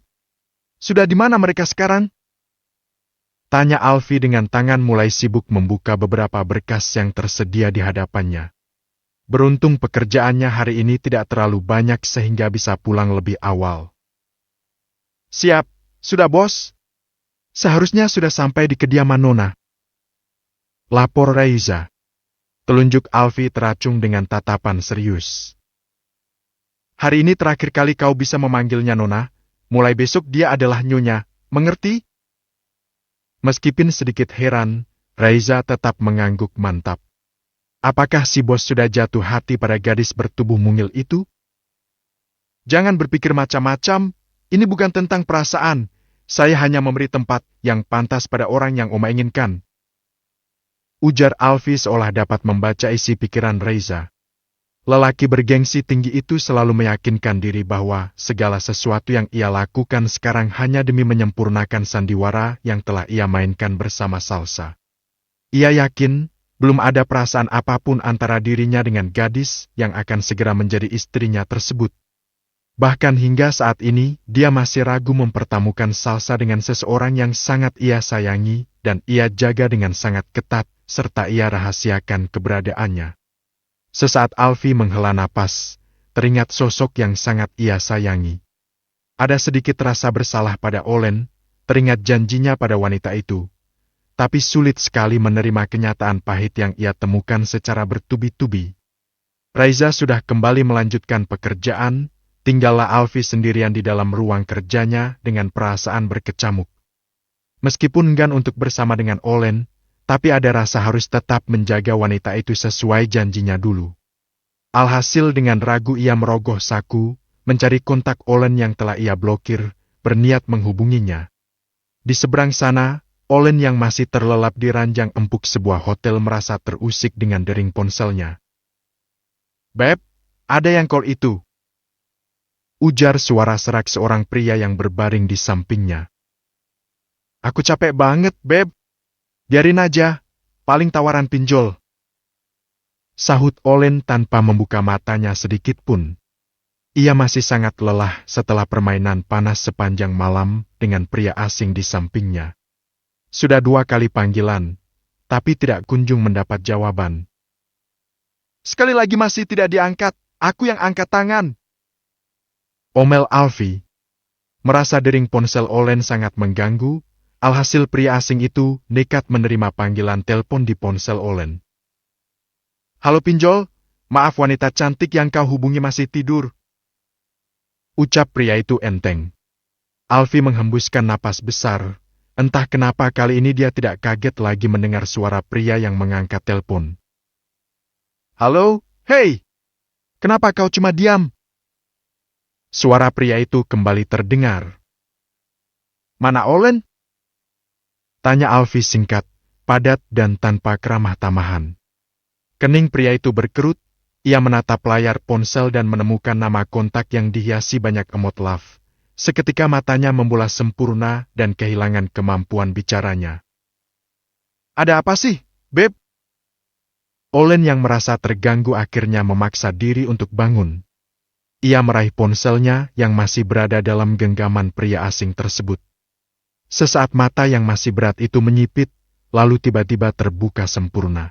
Sudah di mana mereka sekarang? Tanya Alfi dengan tangan mulai sibuk membuka beberapa berkas yang tersedia di hadapannya. Beruntung pekerjaannya hari ini tidak terlalu banyak sehingga bisa pulang lebih awal. Siap, sudah bos. Seharusnya sudah sampai di kediaman Nona. Lapor Raiza. Telunjuk Alfi teracung dengan tatapan serius. Hari ini terakhir kali kau bisa memanggilnya Nona, mulai besok dia adalah Nyonya, mengerti? Meskipun sedikit heran, Raiza tetap mengangguk mantap. Apakah si bos sudah jatuh hati pada gadis bertubuh mungil itu? Jangan berpikir macam-macam, ini bukan tentang perasaan. Saya hanya memberi tempat yang pantas pada orang yang Oma inginkan. Ujar Alfi seolah dapat membaca isi pikiran Raiza. Lelaki bergengsi tinggi itu selalu meyakinkan diri bahwa segala sesuatu yang ia lakukan sekarang hanya demi menyempurnakan sandiwara yang telah ia mainkan bersama Salsa. Ia yakin belum ada perasaan apapun antara dirinya dengan gadis yang akan segera menjadi istrinya tersebut. Bahkan hingga saat ini, dia masih ragu mempertemukan Salsa dengan seseorang yang sangat ia sayangi dan ia jaga dengan sangat ketat, serta ia rahasiakan keberadaannya. Sesaat Alfi menghela napas, teringat sosok yang sangat ia sayangi. Ada sedikit rasa bersalah pada Olen, teringat janjinya pada wanita itu. Tapi sulit sekali menerima kenyataan pahit yang ia temukan secara bertubi-tubi. Raiza sudah kembali melanjutkan pekerjaan, tinggallah Alfi sendirian di dalam ruang kerjanya dengan perasaan berkecamuk. Meskipun enggan untuk bersama dengan Olen, tapi ada rasa harus tetap menjaga wanita itu sesuai janjinya dulu. Alhasil dengan ragu ia merogoh saku, mencari kontak Olen yang telah ia blokir, berniat menghubunginya. Di seberang sana, Olen yang masih terlelap di ranjang empuk sebuah hotel merasa terusik dengan dering ponselnya. Beb, ada yang call itu. Ujar suara serak seorang pria yang berbaring di sampingnya. Aku capek banget, Beb. Biarin aja, paling tawaran pinjol. Sahut Olen tanpa membuka matanya sedikit pun. Ia masih sangat lelah setelah permainan panas sepanjang malam dengan pria asing di sampingnya. Sudah 2 kali panggilan, tapi tidak kunjung mendapat jawaban. Sekali lagi masih tidak diangkat, aku yang angkat tangan. Omel Alfi. Merasa dering ponsel Olen sangat mengganggu, alhasil pria asing itu nekat menerima panggilan telepon di ponsel Olen. Halo pinjol, maaf wanita cantik yang kau hubungi masih tidur. Ucap pria itu enteng. Alfi menghembuskan napas besar. Entah kenapa kali ini dia tidak kaget lagi mendengar suara pria yang mengangkat telepon. Halo, hei! Kenapa kau cuma diam? Suara pria itu kembali terdengar. "Mana Olen?" tanya Alfie singkat, padat dan tanpa keramah tamahan. Kening pria itu berkerut, ia menatap layar ponsel dan menemukan nama kontak yang dihiasi banyak emot love. Seketika matanya membulas sempurna dan kehilangan kemampuan bicaranya. "Ada apa sih, Beb?" Olen yang merasa terganggu akhirnya memaksa diri untuk bangun. Ia meraih ponselnya yang masih berada dalam genggaman pria asing tersebut. Sesaat mata yang masih berat itu menyipit, lalu tiba-tiba terbuka sempurna.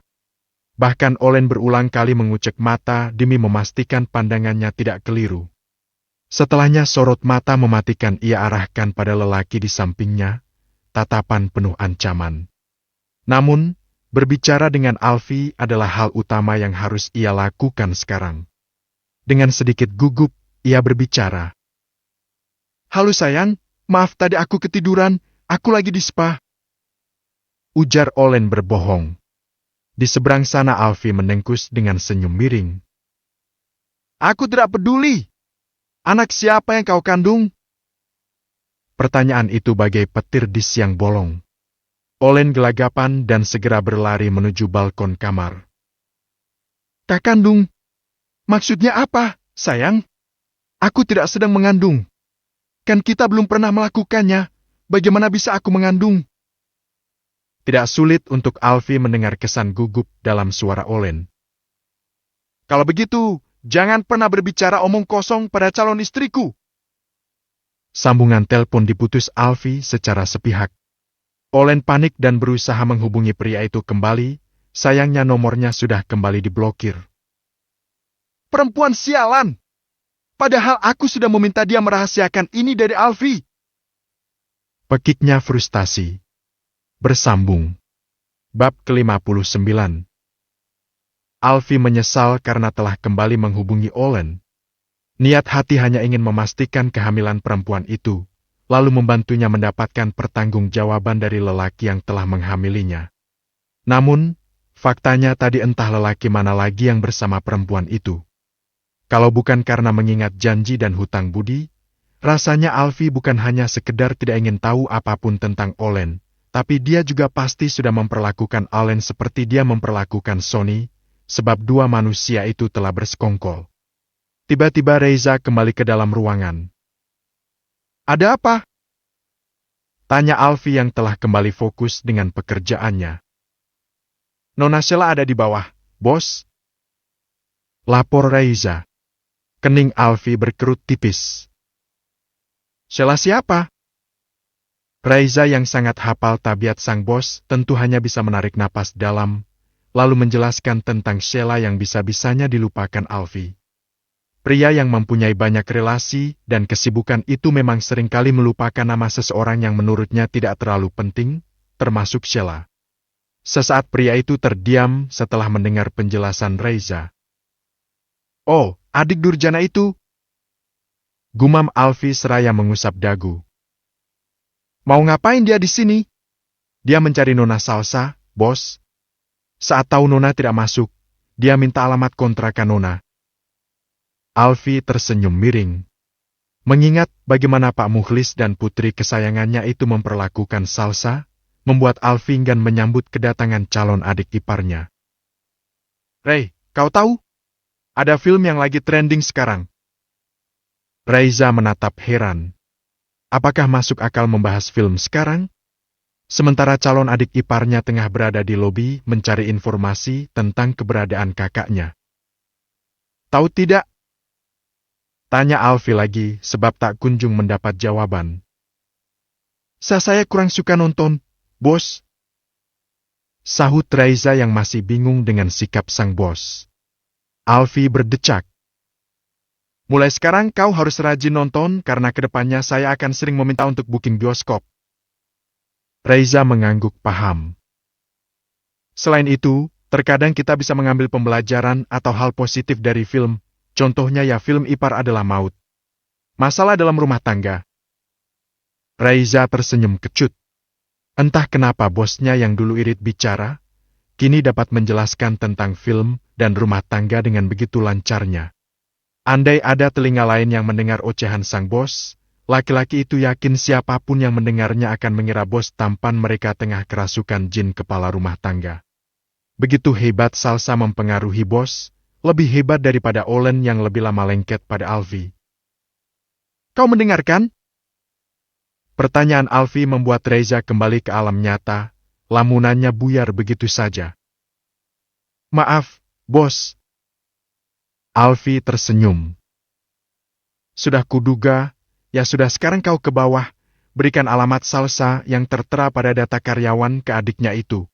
Bahkan Olen berulang kali mengucek mata demi memastikan pandangannya tidak keliru. Setelahnya sorot mata mematikan ia arahkan pada lelaki di sampingnya, tatapan penuh ancaman. Namun, berbicara dengan Alfie adalah hal utama yang harus ia lakukan sekarang. Dengan sedikit gugup, ia berbicara. "Halo sayang, maaf tadi aku ketiduran, aku lagi di spa." Ujar Olen berbohong. Di seberang sana Alfie menengkus dengan senyum miring. "Aku tidak peduli. Anak siapa yang kau kandung?" Pertanyaan itu bagai petir di siang bolong. Olen gelagapan dan segera berlari menuju balkon kamar. "Tak kandung? Maksudnya apa, sayang? Aku tidak sedang mengandung. Kan kita belum pernah melakukannya. Bagaimana bisa aku mengandung?" Tidak sulit untuk Alfie mendengar kesan gugup dalam suara Olen. "Kalau begitu, jangan pernah berbicara omong kosong pada calon istriku." Sambungan telepon diputus Alfie secara sepihak. Olen panik dan berusaha menghubungi pria itu kembali, sayangnya nomornya sudah kembali diblokir. "Perempuan sialan! Padahal aku sudah meminta dia merahasiakan ini dari Alfie." Pekiknya frustasi. Bersambung. Bab ke-59. Alfie menyesal karena telah kembali menghubungi Olen. Niat hati hanya ingin memastikan kehamilan perempuan itu, lalu membantunya mendapatkan pertanggungjawaban dari lelaki yang telah menghamilinya. Namun, faktanya tadi entah lelaki mana lagi yang bersama perempuan itu. Kalau bukan karena mengingat janji dan hutang budi, rasanya Alfie bukan hanya sekedar tidak ingin tahu apapun tentang Olen, tapi dia juga pasti sudah memperlakukan Olen seperti dia memperlakukan Sonny, sebab dua manusia itu telah bersekongkol. Tiba-tiba Reza kembali ke dalam ruangan. "Ada apa?" tanya Alfie yang telah kembali fokus dengan pekerjaannya. "Nona Sheila ada di bawah, bos," lapor Reza. Kening Alfie berkerut tipis. "Sheila siapa?" Reza yang sangat hafal tabiat sang bos tentu hanya bisa menarik napas dalam, lalu menjelaskan tentang Sheila yang bisa-bisanya dilupakan Alfie. Pria yang mempunyai banyak relasi dan kesibukan itu memang seringkali melupakan nama seseorang yang menurutnya tidak terlalu penting, termasuk Sheila. Sesaat pria itu terdiam setelah mendengar penjelasan Reza. "Oh, adik durjana itu," gumam Alfie seraya mengusap dagu. "Mau ngapain dia di sini?" "Dia mencari Nona Salsa, bos. Saat tahu Nona tidak masuk, dia minta alamat kontrakan Nona." Alfie tersenyum miring. Mengingat bagaimana Pak Mukhlis dan putri kesayangannya itu memperlakukan Salsa, membuat Alfie enggan menyambut kedatangan calon adik iparnya. "Ray, kau tahu? Ada film yang lagi trending sekarang." Reza menatap heran. Apakah masuk akal membahas film sekarang? Sementara calon adik iparnya tengah berada di lobi mencari informasi tentang keberadaan kakaknya. "Tahu tidak?" tanya Alfie lagi sebab tak kunjung mendapat jawaban. Saya kurang suka nonton, bos," sahut Reza yang masih bingung dengan sikap sang bos. Alfie berdecak. "Mulai sekarang kau harus rajin nonton karena kedepannya saya akan sering meminta untuk booking bioskop." Reza mengangguk paham. "Selain itu, terkadang kita bisa mengambil pembelajaran atau hal positif dari film, contohnya ya film Ipar Adalah Maut. Masalah dalam rumah tangga." Reza tersenyum kecut. Entah kenapa bosnya yang dulu irit bicara, kini dapat menjelaskan tentang film dan rumah tangga dengan begitu lancarnya. Andai ada telinga lain yang mendengar ocehan sang bos, laki-laki itu yakin siapapun yang mendengarnya akan mengira bos tampan mereka tengah kerasukan jin kepala rumah tangga. Begitu hebat Salsa mempengaruhi bos, lebih hebat daripada Olen yang lebih lama lengket pada Alfie. Kau mendengarkan? Pertanyaan Alfie membuat Reza kembali ke alam nyata, lamunannya buyar begitu saja. Maaf, bos. Alfie tersenyum. Sudah kuduga, ya sudah sekarang kau ke bawah, berikan alamat Salsa yang tertera pada data karyawan ke adiknya itu.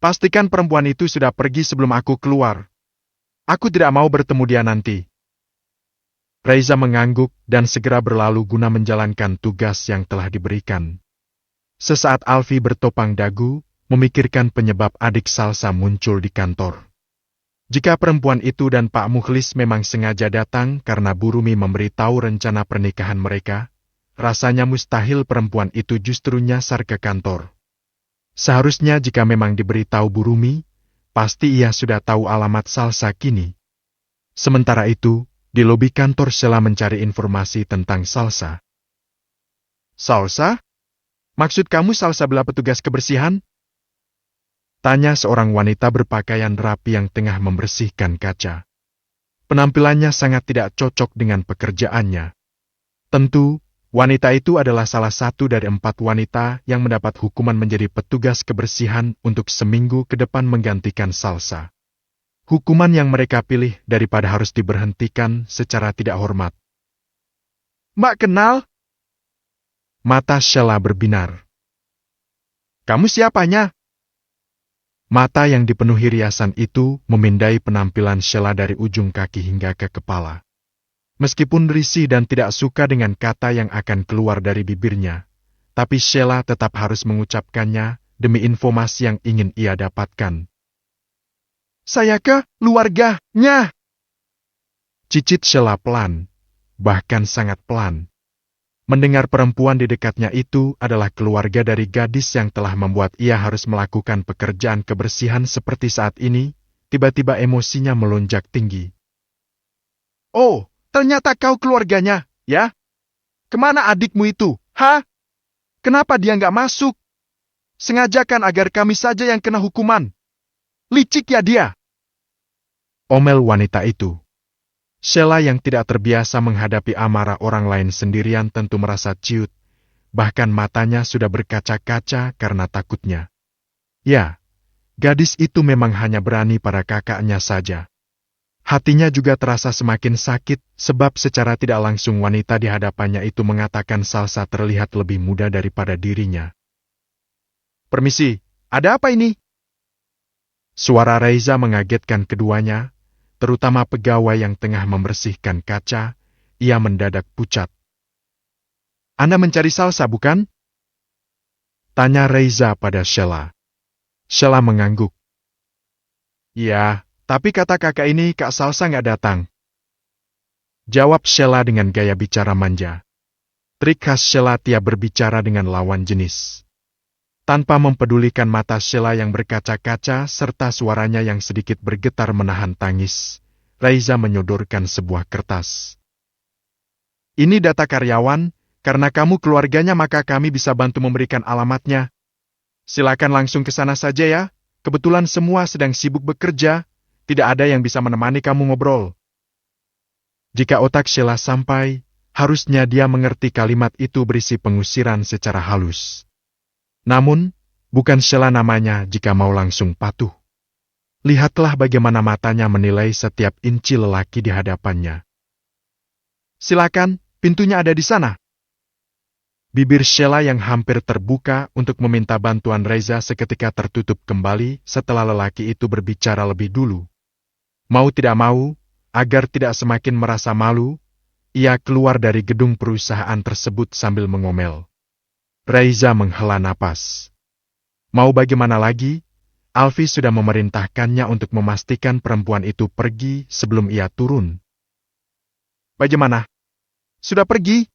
Pastikan perempuan itu sudah pergi sebelum aku keluar. Aku tidak mau bertemu dia nanti. Reza mengangguk dan segera berlalu guna menjalankan tugas yang telah diberikan. Sesaat Alfie bertopang dagu, memikirkan penyebab adik Salsa muncul di kantor. Jika perempuan itu dan Pak Mukhlis memang sengaja datang karena Bu Rumi memberitahu rencana pernikahan mereka, rasanya mustahil perempuan itu justru nyasar ke kantor. Seharusnya jika memang diberitahu Bu Rumi, pasti ia sudah tahu alamat Salsa kini. Sementara itu, di lobi kantor Sheila mencari informasi tentang Salsa. Salsa? Maksud kamu Salsa belah petugas kebersihan? Tanya seorang wanita berpakaian rapi yang tengah membersihkan kaca. Penampilannya sangat tidak cocok dengan pekerjaannya. Tentu, wanita itu adalah salah satu dari 4 wanita yang mendapat hukuman menjadi petugas kebersihan untuk seminggu ke depan menggantikan Salsa. Hukuman yang mereka pilih daripada harus diberhentikan secara tidak hormat. Mbak kenal? Mata Sheila berbinar. Kamu siapanya? Mata yang dipenuhi riasan itu memindai penampilan Sheila dari ujung kaki hingga ke kepala. Meskipun risih dan tidak suka dengan kata yang akan keluar dari bibirnya, tapi Sheila tetap harus mengucapkannya demi informasi yang ingin ia dapatkan. Saya ke keluarganya. Cicit Sheila pelan, bahkan sangat pelan. Mendengar perempuan di dekatnya itu adalah keluarga dari gadis yang telah membuat ia harus melakukan pekerjaan kebersihan seperti saat ini, tiba-tiba emosinya melonjak tinggi. Oh, ternyata kau keluarganya, ya? Kemana adikmu itu, ha? Kenapa dia nggak masuk? Sengajakan agar kami saja yang kena hukuman. Licik ya dia. Omel wanita itu. Sheila yang tidak terbiasa menghadapi amarah orang lain sendirian tentu merasa ciut, bahkan matanya sudah berkaca-kaca karena takutnya. Ya, gadis itu memang hanya berani pada kakaknya saja. Hatinya juga terasa semakin sakit sebab secara tidak langsung wanita di hadapannya itu mengatakan Salsa terlihat lebih muda daripada dirinya. Permisi, ada apa ini? Suara Reza mengagetkan keduanya, terutama pegawai yang tengah membersihkan kaca, ia mendadak pucat. Anda mencari Salsa, bukan? Tanya Reza pada Sheila. Sheila mengangguk. Ya, tapi kata kakak ini Kak Salsa nggak datang. Jawab Sheila dengan gaya bicara manja. Trik khas Sheila tiap berbicara dengan lawan jenis. Tanpa mempedulikan mata Sheila yang berkaca-kaca serta suaranya yang sedikit bergetar menahan tangis, Reza menyodorkan sebuah kertas. Ini data karyawan, karena kamu keluarganya maka kami bisa bantu memberikan alamatnya. Silakan langsung ke sana saja ya, kebetulan semua sedang sibuk bekerja, tidak ada yang bisa menemani kamu ngobrol. Jika otak Sheila sampai, harusnya dia mengerti kalimat itu berisi pengusiran secara halus. Namun, bukan Sheila namanya jika mau langsung patuh. Lihatlah bagaimana matanya menilai setiap inci lelaki di hadapannya. Silakan, pintunya ada di sana. Bibir Sheila yang hampir terbuka untuk meminta bantuan Reza seketika tertutup kembali setelah lelaki itu berbicara lebih dulu. Mau tidak mau, agar tidak semakin merasa malu, ia keluar dari gedung perusahaan tersebut sambil mengomel. Reza menghela napas. Mau bagaimana lagi? Alfie sudah memerintahkannya untuk memastikan perempuan itu pergi sebelum ia turun. Bagaimana? Sudah pergi?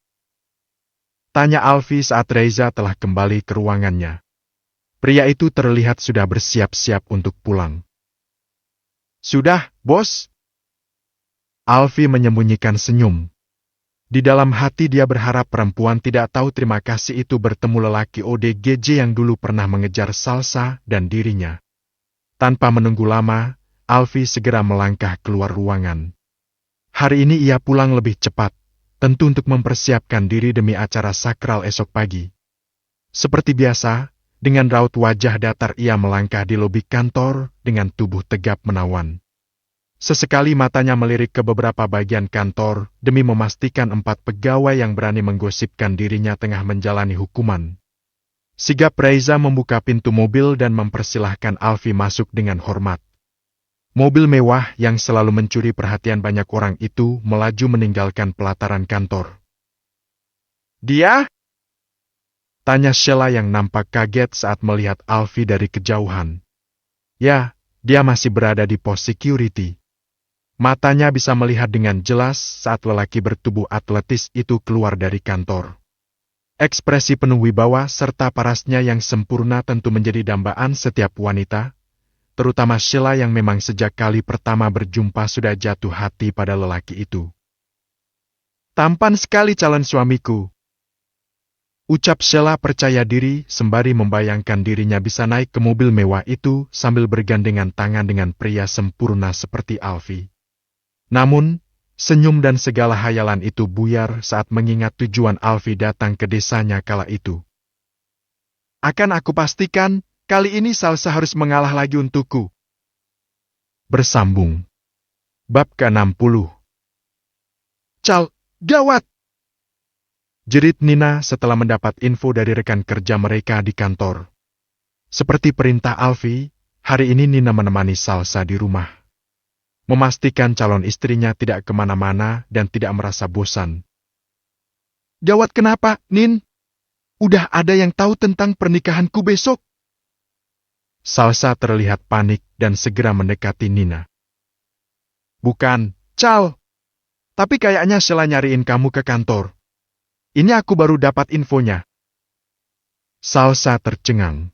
Tanya Alfie saat Reza telah kembali ke ruangannya. Pria itu terlihat sudah bersiap-siap untuk pulang. Sudah, bos. Alfie menyembunyikan senyum. Di dalam hati dia berharap perempuan tidak tahu terima kasih itu bertemu lelaki ODGJ yang dulu pernah mengejar Salsa dan dirinya. Tanpa menunggu lama, Alfie segera melangkah keluar ruangan. Hari ini ia pulang lebih cepat, tentu untuk mempersiapkan diri demi acara sakral esok pagi. Seperti biasa, dengan raut wajah datar ia melangkah di lobi kantor dengan tubuh tegap menawan. Sesekali matanya melirik ke beberapa bagian kantor demi memastikan 4 pegawai yang berani menggosipkan dirinya tengah menjalani hukuman. Sigap Reza membuka pintu mobil dan mempersilahkan Alfie masuk dengan hormat. Mobil mewah yang selalu mencuri perhatian banyak orang itu melaju meninggalkan pelataran kantor. "Dia?" tanya Sheila yang nampak kaget saat melihat Alfie dari kejauhan. "Ya, dia masih berada di pos security." Matanya bisa melihat dengan jelas saat lelaki bertubuh atletis itu keluar dari kantor. Ekspresi penuh wibawa serta parasnya yang sempurna tentu menjadi dambaan setiap wanita, terutama Sheila yang memang sejak kali pertama berjumpa sudah jatuh hati pada lelaki itu. "Tampan sekali calon suamiku," ucap Sheila percaya diri sembari membayangkan dirinya bisa naik ke mobil mewah itu sambil bergandengan tangan dengan pria sempurna seperti Alfie. Namun, senyum dan segala hayalan itu buyar saat mengingat tujuan Alfie datang ke desanya kala itu. "Akan aku pastikan, kali ini Salsa harus mengalah lagi untukku." Bersambung. Bab ke-60. "Cal, gawat!" jerit Nina setelah mendapat info dari rekan kerja mereka di kantor. Seperti perintah Alfie, hari ini Nina menemani Salsa di rumah. Memastikan calon istrinya tidak kemana-mana dan tidak merasa bosan. "Gawat kenapa, Nin? Udah ada yang tahu tentang pernikahanku besok?" Salsa terlihat panik dan segera mendekati Nina. "Bukan, Cal. Tapi kayaknya Sheila nyariin kamu ke kantor. Ini aku baru dapat infonya." Salsa tercengang.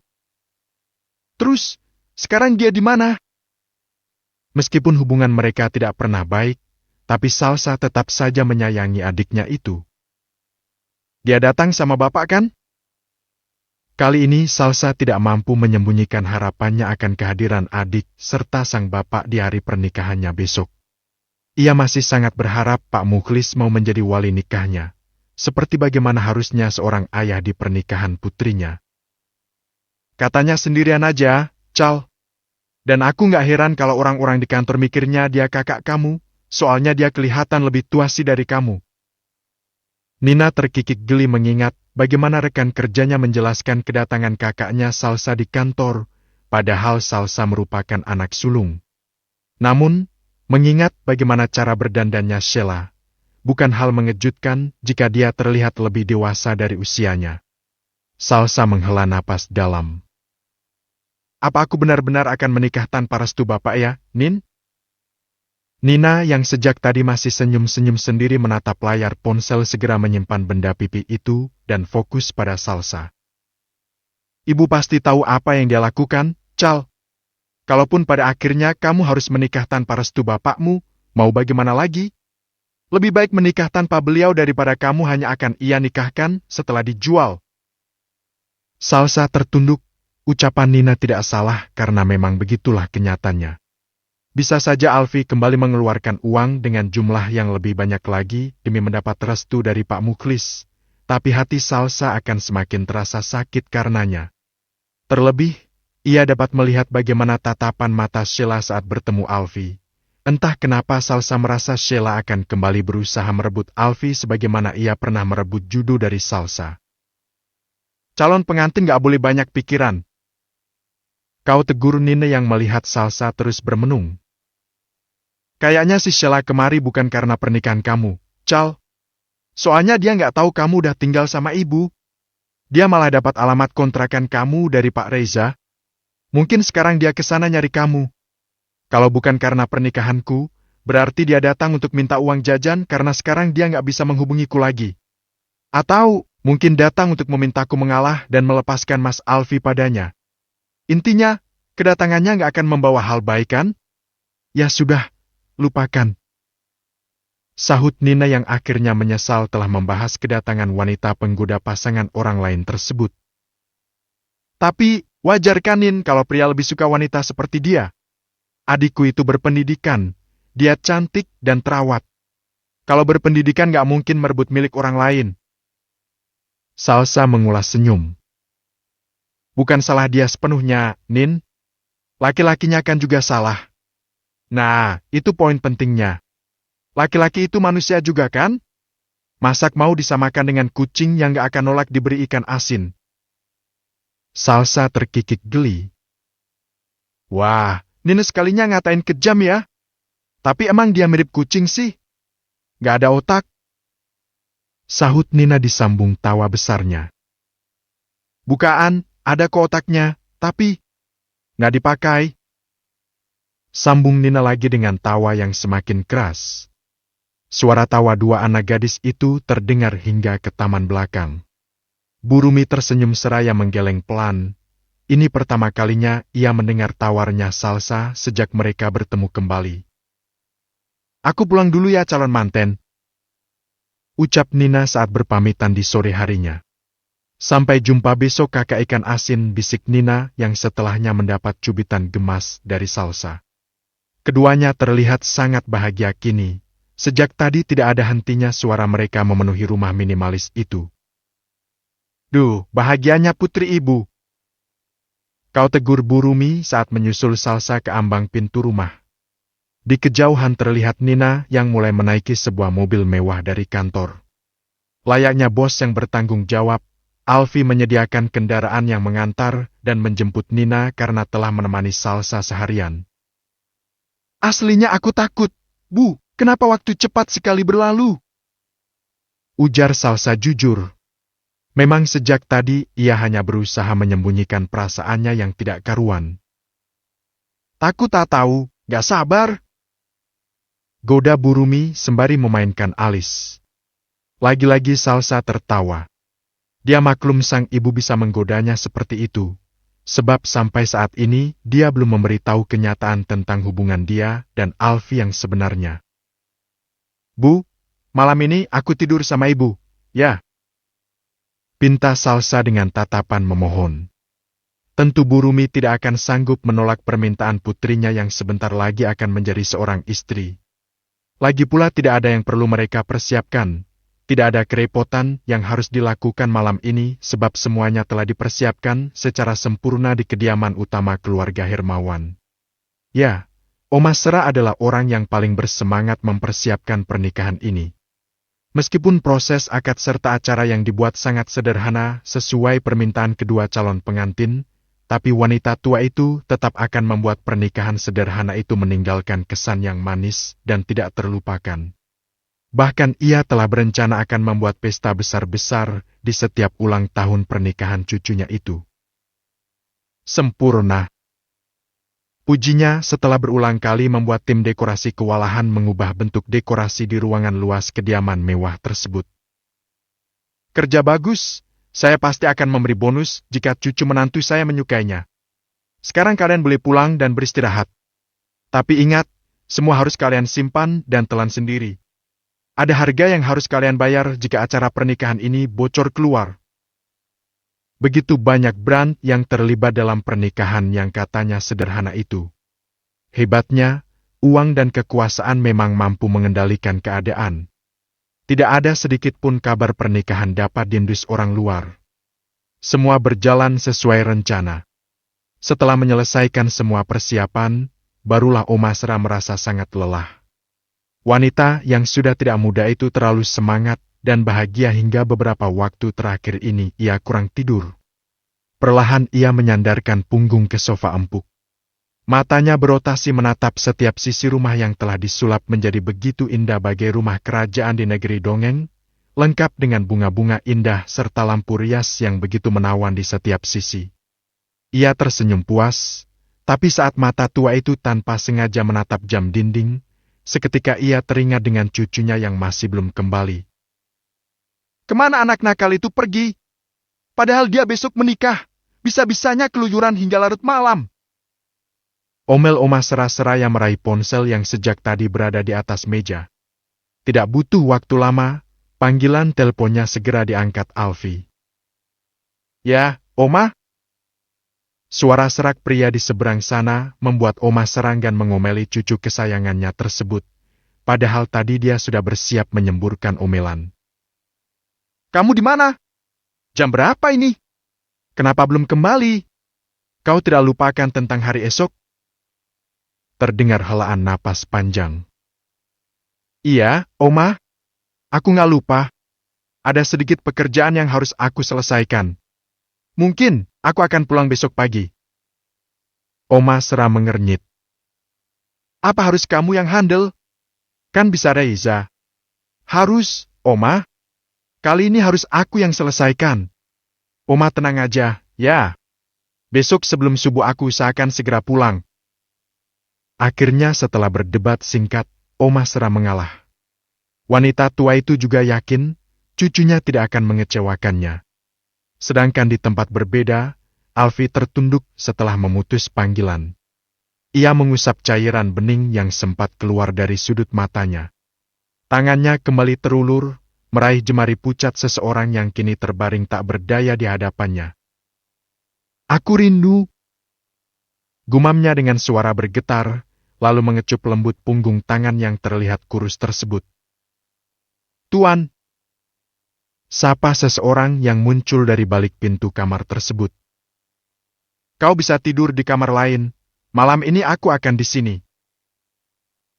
"Terus, sekarang dia di mana?" Meskipun hubungan mereka tidak pernah baik, tapi Salsa tetap saja menyayangi adiknya itu. "Dia datang sama bapak kan?" Kali ini Salsa tidak mampu menyembunyikan harapannya akan kehadiran adik serta sang bapak di hari pernikahannya besok. Ia masih sangat berharap Pak Mukhlis mau menjadi wali nikahnya, seperti bagaimana harusnya seorang ayah di pernikahan putrinya. "Katanya sendirian aja, Cal. Dan aku nggak heran kalau orang-orang di kantor mikirnya dia kakak kamu, soalnya dia kelihatan lebih tua sih dari kamu." Nina terkikik geli mengingat bagaimana rekan kerjanya menjelaskan kedatangan kakaknya Salsa di kantor, padahal Salsa merupakan anak sulung. Namun, mengingat bagaimana cara berdandannya Sheila, bukan hal mengejutkan jika dia terlihat lebih dewasa dari usianya. Salsa menghela napas dalam. "Apa aku benar-benar akan menikah tanpa restu bapak ya, Nin?" Nina yang sejak tadi masih senyum-senyum sendiri menatap layar ponsel segera menyimpan benda pipi itu dan fokus pada Salsa. "Ibu pasti tahu apa yang dia lakukan, Cal. Kalaupun pada akhirnya kamu harus menikah tanpa restu bapakmu, mau bagaimana lagi? Lebih baik menikah tanpa beliau daripada kamu hanya akan ia nikahkan setelah dijual." Salsa tertunduk. Ucapan Nina tidak salah karena memang begitulah kenyataannya. Bisa saja Alfie kembali mengeluarkan uang dengan jumlah yang lebih banyak lagi demi mendapat restu dari Pak Mukhlis, tapi hati Salsa akan semakin terasa sakit karenanya. Terlebih, ia dapat melihat bagaimana tatapan mata Sheila saat bertemu Alfie. Entah kenapa Salsa merasa Sheila akan kembali berusaha merebut Alfie sebagaimana ia pernah merebut judo dari Salsa. "Calon pengantin gak boleh banyak pikiran," kau tegur Nina yang melihat Salsa terus bermenung. "Kayaknya si Sheila kemari bukan karena pernikahan kamu, Cal. Soalnya dia nggak tahu kamu udah tinggal sama ibu. Dia malah dapat alamat kontrakan kamu dari Pak Reza. Mungkin sekarang dia ke sana nyari kamu. Kalau bukan karena pernikahanku, berarti dia datang untuk minta uang jajan karena sekarang dia nggak bisa menghubungiku lagi. Atau mungkin datang untuk memintaku mengalah dan melepaskan Mas Alfie padanya. Intinya, kedatangannya nggak akan membawa hal baik kan? Ya sudah, lupakan." Sahut Nina yang akhirnya menyesal telah membahas kedatangan wanita penggoda pasangan orang lain tersebut. Tapi, wajar kan Nin kalau pria lebih suka wanita seperti dia? Adikku itu berpendidikan, dia cantik dan terawat. Kalau berpendidikan gak mungkin merebut milik orang lain. Salsa mengulas senyum. Bukan salah dia sepenuhnya, Nin. Laki-lakinya kan juga salah. Nah, itu poin pentingnya. Laki-laki itu manusia juga kan? Masak mau disamakan dengan kucing yang gak akan nolak diberi ikan asin. Salsa terkikik geli. Wah, Nina sekalinya ngatain kejam ya. Tapi emang dia mirip kucing sih? Gak ada otak? Sahut Nina disambung tawa besarnya. Bukaan, ada kok otaknya, tapi gak dipakai. Sambung Nina lagi dengan tawa yang semakin keras. Suara tawa dua anak gadis itu terdengar hingga ke taman belakang. Burumi tersenyum seraya menggeleng pelan. Ini pertama kalinya ia mendengar tawarnya Salsa sejak mereka bertemu kembali. Aku pulang dulu ya calon manten. Ucap Nina saat berpamitan di sore harinya. Sampai jumpa besok kakak ikan asin, bisik Nina yang setelahnya mendapat cubitan gemas dari Salsa. Keduanya terlihat sangat bahagia kini. Sejak tadi tidak ada hentinya suara mereka memenuhi rumah minimalis itu. Duh, bahagianya putri ibu. Kau tegur Burumi saat menyusul Salsa ke ambang pintu rumah. Di kejauhan terlihat Nina yang mulai menaiki sebuah mobil mewah dari kantor. Layaknya bos yang bertanggung jawab, Alfi menyediakan kendaraan yang mengantar dan menjemput Nina karena telah menemani Salsa seharian. Aslinya aku takut, Bu. Kenapa waktu cepat sekali berlalu? Ujar Salsa jujur. Memang sejak tadi ia hanya berusaha menyembunyikan perasaannya yang tidak karuan. Takut tak tahu, gak sabar. Goda Burumi sembari memainkan alis. Lagi-lagi Salsa tertawa. Dia maklum sang ibu bisa menggodanya seperti itu. Sebab sampai saat ini dia belum memberitahu kenyataan tentang hubungan dia dan Alfi yang sebenarnya. Bu, malam ini aku tidur sama ibu, ya? Pinta Salsa dengan tatapan memohon. Tentu Burumi tidak akan sanggup menolak permintaan putrinya yang sebentar lagi akan menjadi seorang istri. Lagi pula tidak ada yang perlu mereka persiapkan. Tidak ada kerepotan yang harus dilakukan malam ini sebab semuanya telah dipersiapkan secara sempurna di kediaman utama keluarga Hermawan. Ya. Oma Sera adalah orang yang paling bersemangat mempersiapkan pernikahan ini. Meskipun proses akad serta acara yang dibuat sangat sederhana sesuai permintaan kedua calon pengantin, tapi wanita tua itu tetap akan membuat pernikahan sederhana itu meninggalkan kesan yang manis dan tidak terlupakan. Bahkan ia telah berencana akan membuat pesta besar-besar di setiap ulang tahun pernikahan cucunya itu. Sempurna. Pujinya setelah berulang kali membuat tim dekorasi kewalahan mengubah bentuk dekorasi di ruangan luas kediaman mewah tersebut. Kerja bagus, saya pasti akan memberi bonus jika cucu menantu saya menyukainya. Sekarang kalian boleh pulang dan beristirahat. Tapi ingat, semua harus kalian simpan dan telan sendiri. Ada harga yang harus kalian bayar jika acara pernikahan ini bocor keluar. Begitu banyak brand yang terlibat dalam pernikahan yang katanya sederhana itu. Hebatnya, uang dan kekuasaan memang mampu mengendalikan keadaan. Tidak ada sedikit pun kabar pernikahan dapat diendus orang luar. Semua berjalan sesuai rencana. Setelah menyelesaikan semua persiapan, barulah Oma Sera merasa sangat lelah. Wanita yang sudah tidak muda itu terlalu semangat dan bahagia hingga beberapa waktu terakhir ini ia kurang tidur. Perlahan ia menyandarkan punggung ke sofa empuk. Matanya berotasi menatap setiap sisi rumah yang telah disulap menjadi begitu indah bagai rumah kerajaan di negeri dongeng, lengkap dengan bunga-bunga indah serta lampu rias yang begitu menawan di setiap sisi. Ia tersenyum puas, tapi saat mata tua itu tanpa sengaja menatap jam dinding, seketika ia teringat dengan cucunya yang masih belum kembali. Kemana anak nakal itu pergi? Padahal dia besok menikah, bisa-bisanya keluyuran hingga larut malam. Omel Oma Sera seraya meraih ponsel yang sejak tadi berada di atas meja. Tidak butuh waktu lama, panggilan teleponnya segera diangkat Alfie. Ya, Oma? Suara serak pria di seberang sana membuat Oma seranggan mengomeli cucu kesayangannya tersebut, padahal tadi dia sudah bersiap menyemburkan omelan. Kamu di mana? Jam berapa ini? Kenapa belum kembali? Kau tidak lupakan tentang hari esok? Terdengar helaan napas panjang. Iya, Oma. Aku nggak lupa. Ada sedikit pekerjaan yang harus aku selesaikan. Mungkin aku akan pulang besok pagi. Oma Sera mengernyit. Apa harus kamu yang handle? Kan bisa Reiza. Harus, Oma. Kali ini harus aku yang selesaikan. Oma tenang aja, ya. Besok sebelum subuh aku usahakan segera pulang. Akhirnya setelah berdebat singkat, Oma Sera mengalah. Wanita tua itu juga yakin cucunya tidak akan mengecewakannya. Sedangkan di tempat berbeda, Alfie tertunduk setelah memutus panggilan. Ia mengusap cairan bening yang sempat keluar dari sudut matanya. Tangannya kembali terulur, meraih jemari pucat seseorang yang kini terbaring tak berdaya di hadapannya. Aku rindu. Gumamnya dengan suara bergetar, lalu mengecup lembut punggung tangan yang terlihat kurus tersebut. Tuan, sapa seseorang yang muncul dari balik pintu kamar tersebut. Kau bisa tidur di kamar lain, malam ini aku akan di sini.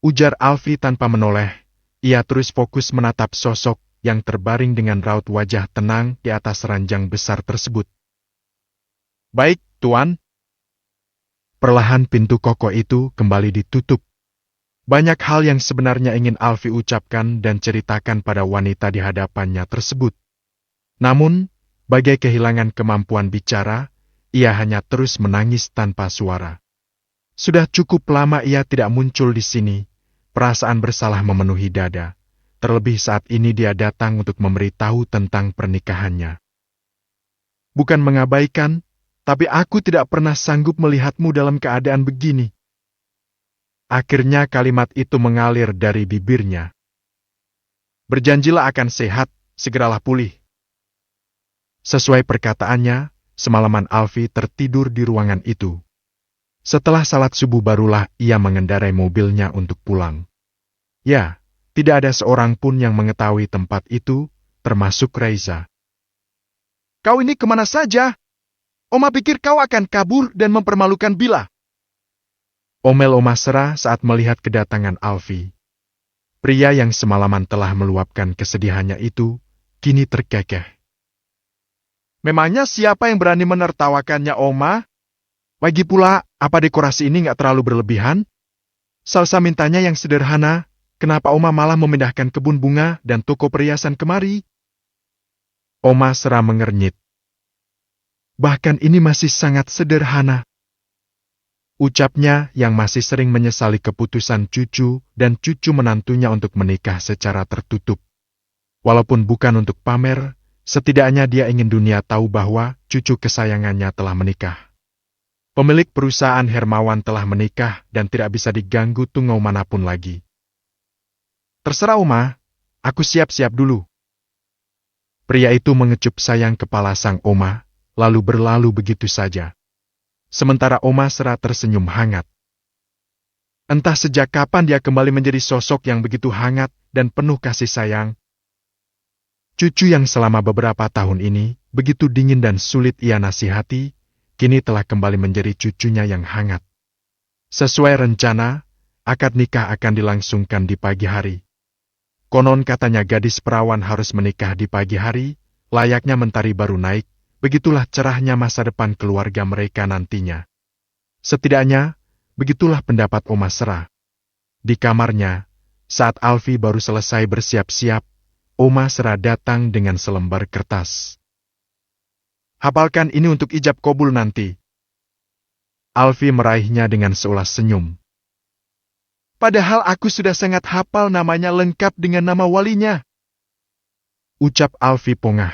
Ujar Alfie tanpa menoleh, ia terus fokus menatap sosok yang terbaring dengan raut wajah tenang di atas ranjang besar tersebut. Baik, Tuan. Perlahan pintu kokoh itu kembali ditutup. Banyak hal yang sebenarnya ingin Alfie ucapkan dan ceritakan pada wanita di hadapannya tersebut. Namun, bagai kehilangan kemampuan bicara, ia hanya terus menangis tanpa suara. Sudah cukup lama ia tidak muncul di sini, perasaan bersalah memenuhi dada. Terlebih saat ini dia datang untuk memberitahu tentang pernikahannya. Bukan mengabaikan, tapi aku tidak pernah sanggup melihatmu dalam keadaan begini. Akhirnya kalimat itu mengalir dari bibirnya. Berjanjilah akan sehat, segeralah pulih. Sesuai perkataannya, semalaman Alfie tertidur di ruangan itu. Setelah salat subuh barulah ia mengendarai mobilnya untuk pulang. Ya, tidak ada seorang pun yang mengetahui tempat itu, termasuk Reiza. Kau ini kemana saja? Oma pikir kau akan kabur dan mempermalukan Bila. Omel Oma Sera saat melihat kedatangan Alfie. Pria yang semalaman telah meluapkan kesedihannya itu, kini terkekeh. Memangnya siapa yang berani menertawakannya, Oma? Lagi pula, apa dekorasi ini nggak terlalu berlebihan? Salsa mintanya yang sederhana, kenapa Oma malah memindahkan kebun bunga dan toko perhiasan kemari? Oma Sera mengernyit. Bahkan ini masih sangat sederhana. Ucapnya yang masih sering menyesali keputusan cucu dan cucu menantunya untuk menikah secara tertutup. Walaupun bukan untuk pamer, setidaknya dia ingin dunia tahu bahwa cucu kesayangannya telah menikah. Pemilik perusahaan Hermawan telah menikah dan tidak bisa diganggu tungau manapun lagi. Terserah Oma, aku siap-siap dulu. Pria itu mengecup sayang kepala sang Oma, lalu berlalu begitu saja. Sementara Oma Sera tersenyum hangat. Entah sejak kapan dia kembali menjadi sosok yang begitu hangat dan penuh kasih sayang. Cucu yang selama beberapa tahun ini begitu dingin dan sulit ia nasihati, kini telah kembali menjadi cucunya yang hangat. Sesuai rencana, akad nikah akan dilangsungkan di pagi hari. Konon katanya gadis perawan harus menikah di pagi hari, layaknya mentari baru naik. Begitulah cerahnya masa depan keluarga mereka nantinya. Setidaknya, begitulah pendapat Oma Sera. Di kamarnya, saat Alfie baru selesai bersiap-siap, Oma Sera datang dengan selembar kertas. Hafalkan ini untuk ijab kabul nanti. Alfie meraihnya dengan seulas senyum. Padahal aku sudah sangat hafal namanya lengkap dengan nama walinya. Ucap Alfie pongah.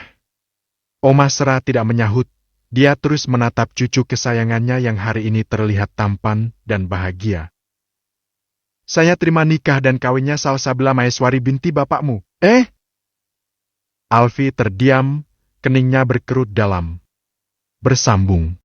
Oma Sera tidak menyahut, dia terus menatap cucu kesayangannya yang hari ini terlihat tampan dan bahagia. Saya terima nikah dan kawinnya Salsabila Maeswari binti bapakmu. Alfi terdiam, keningnya berkerut dalam. Bersambung.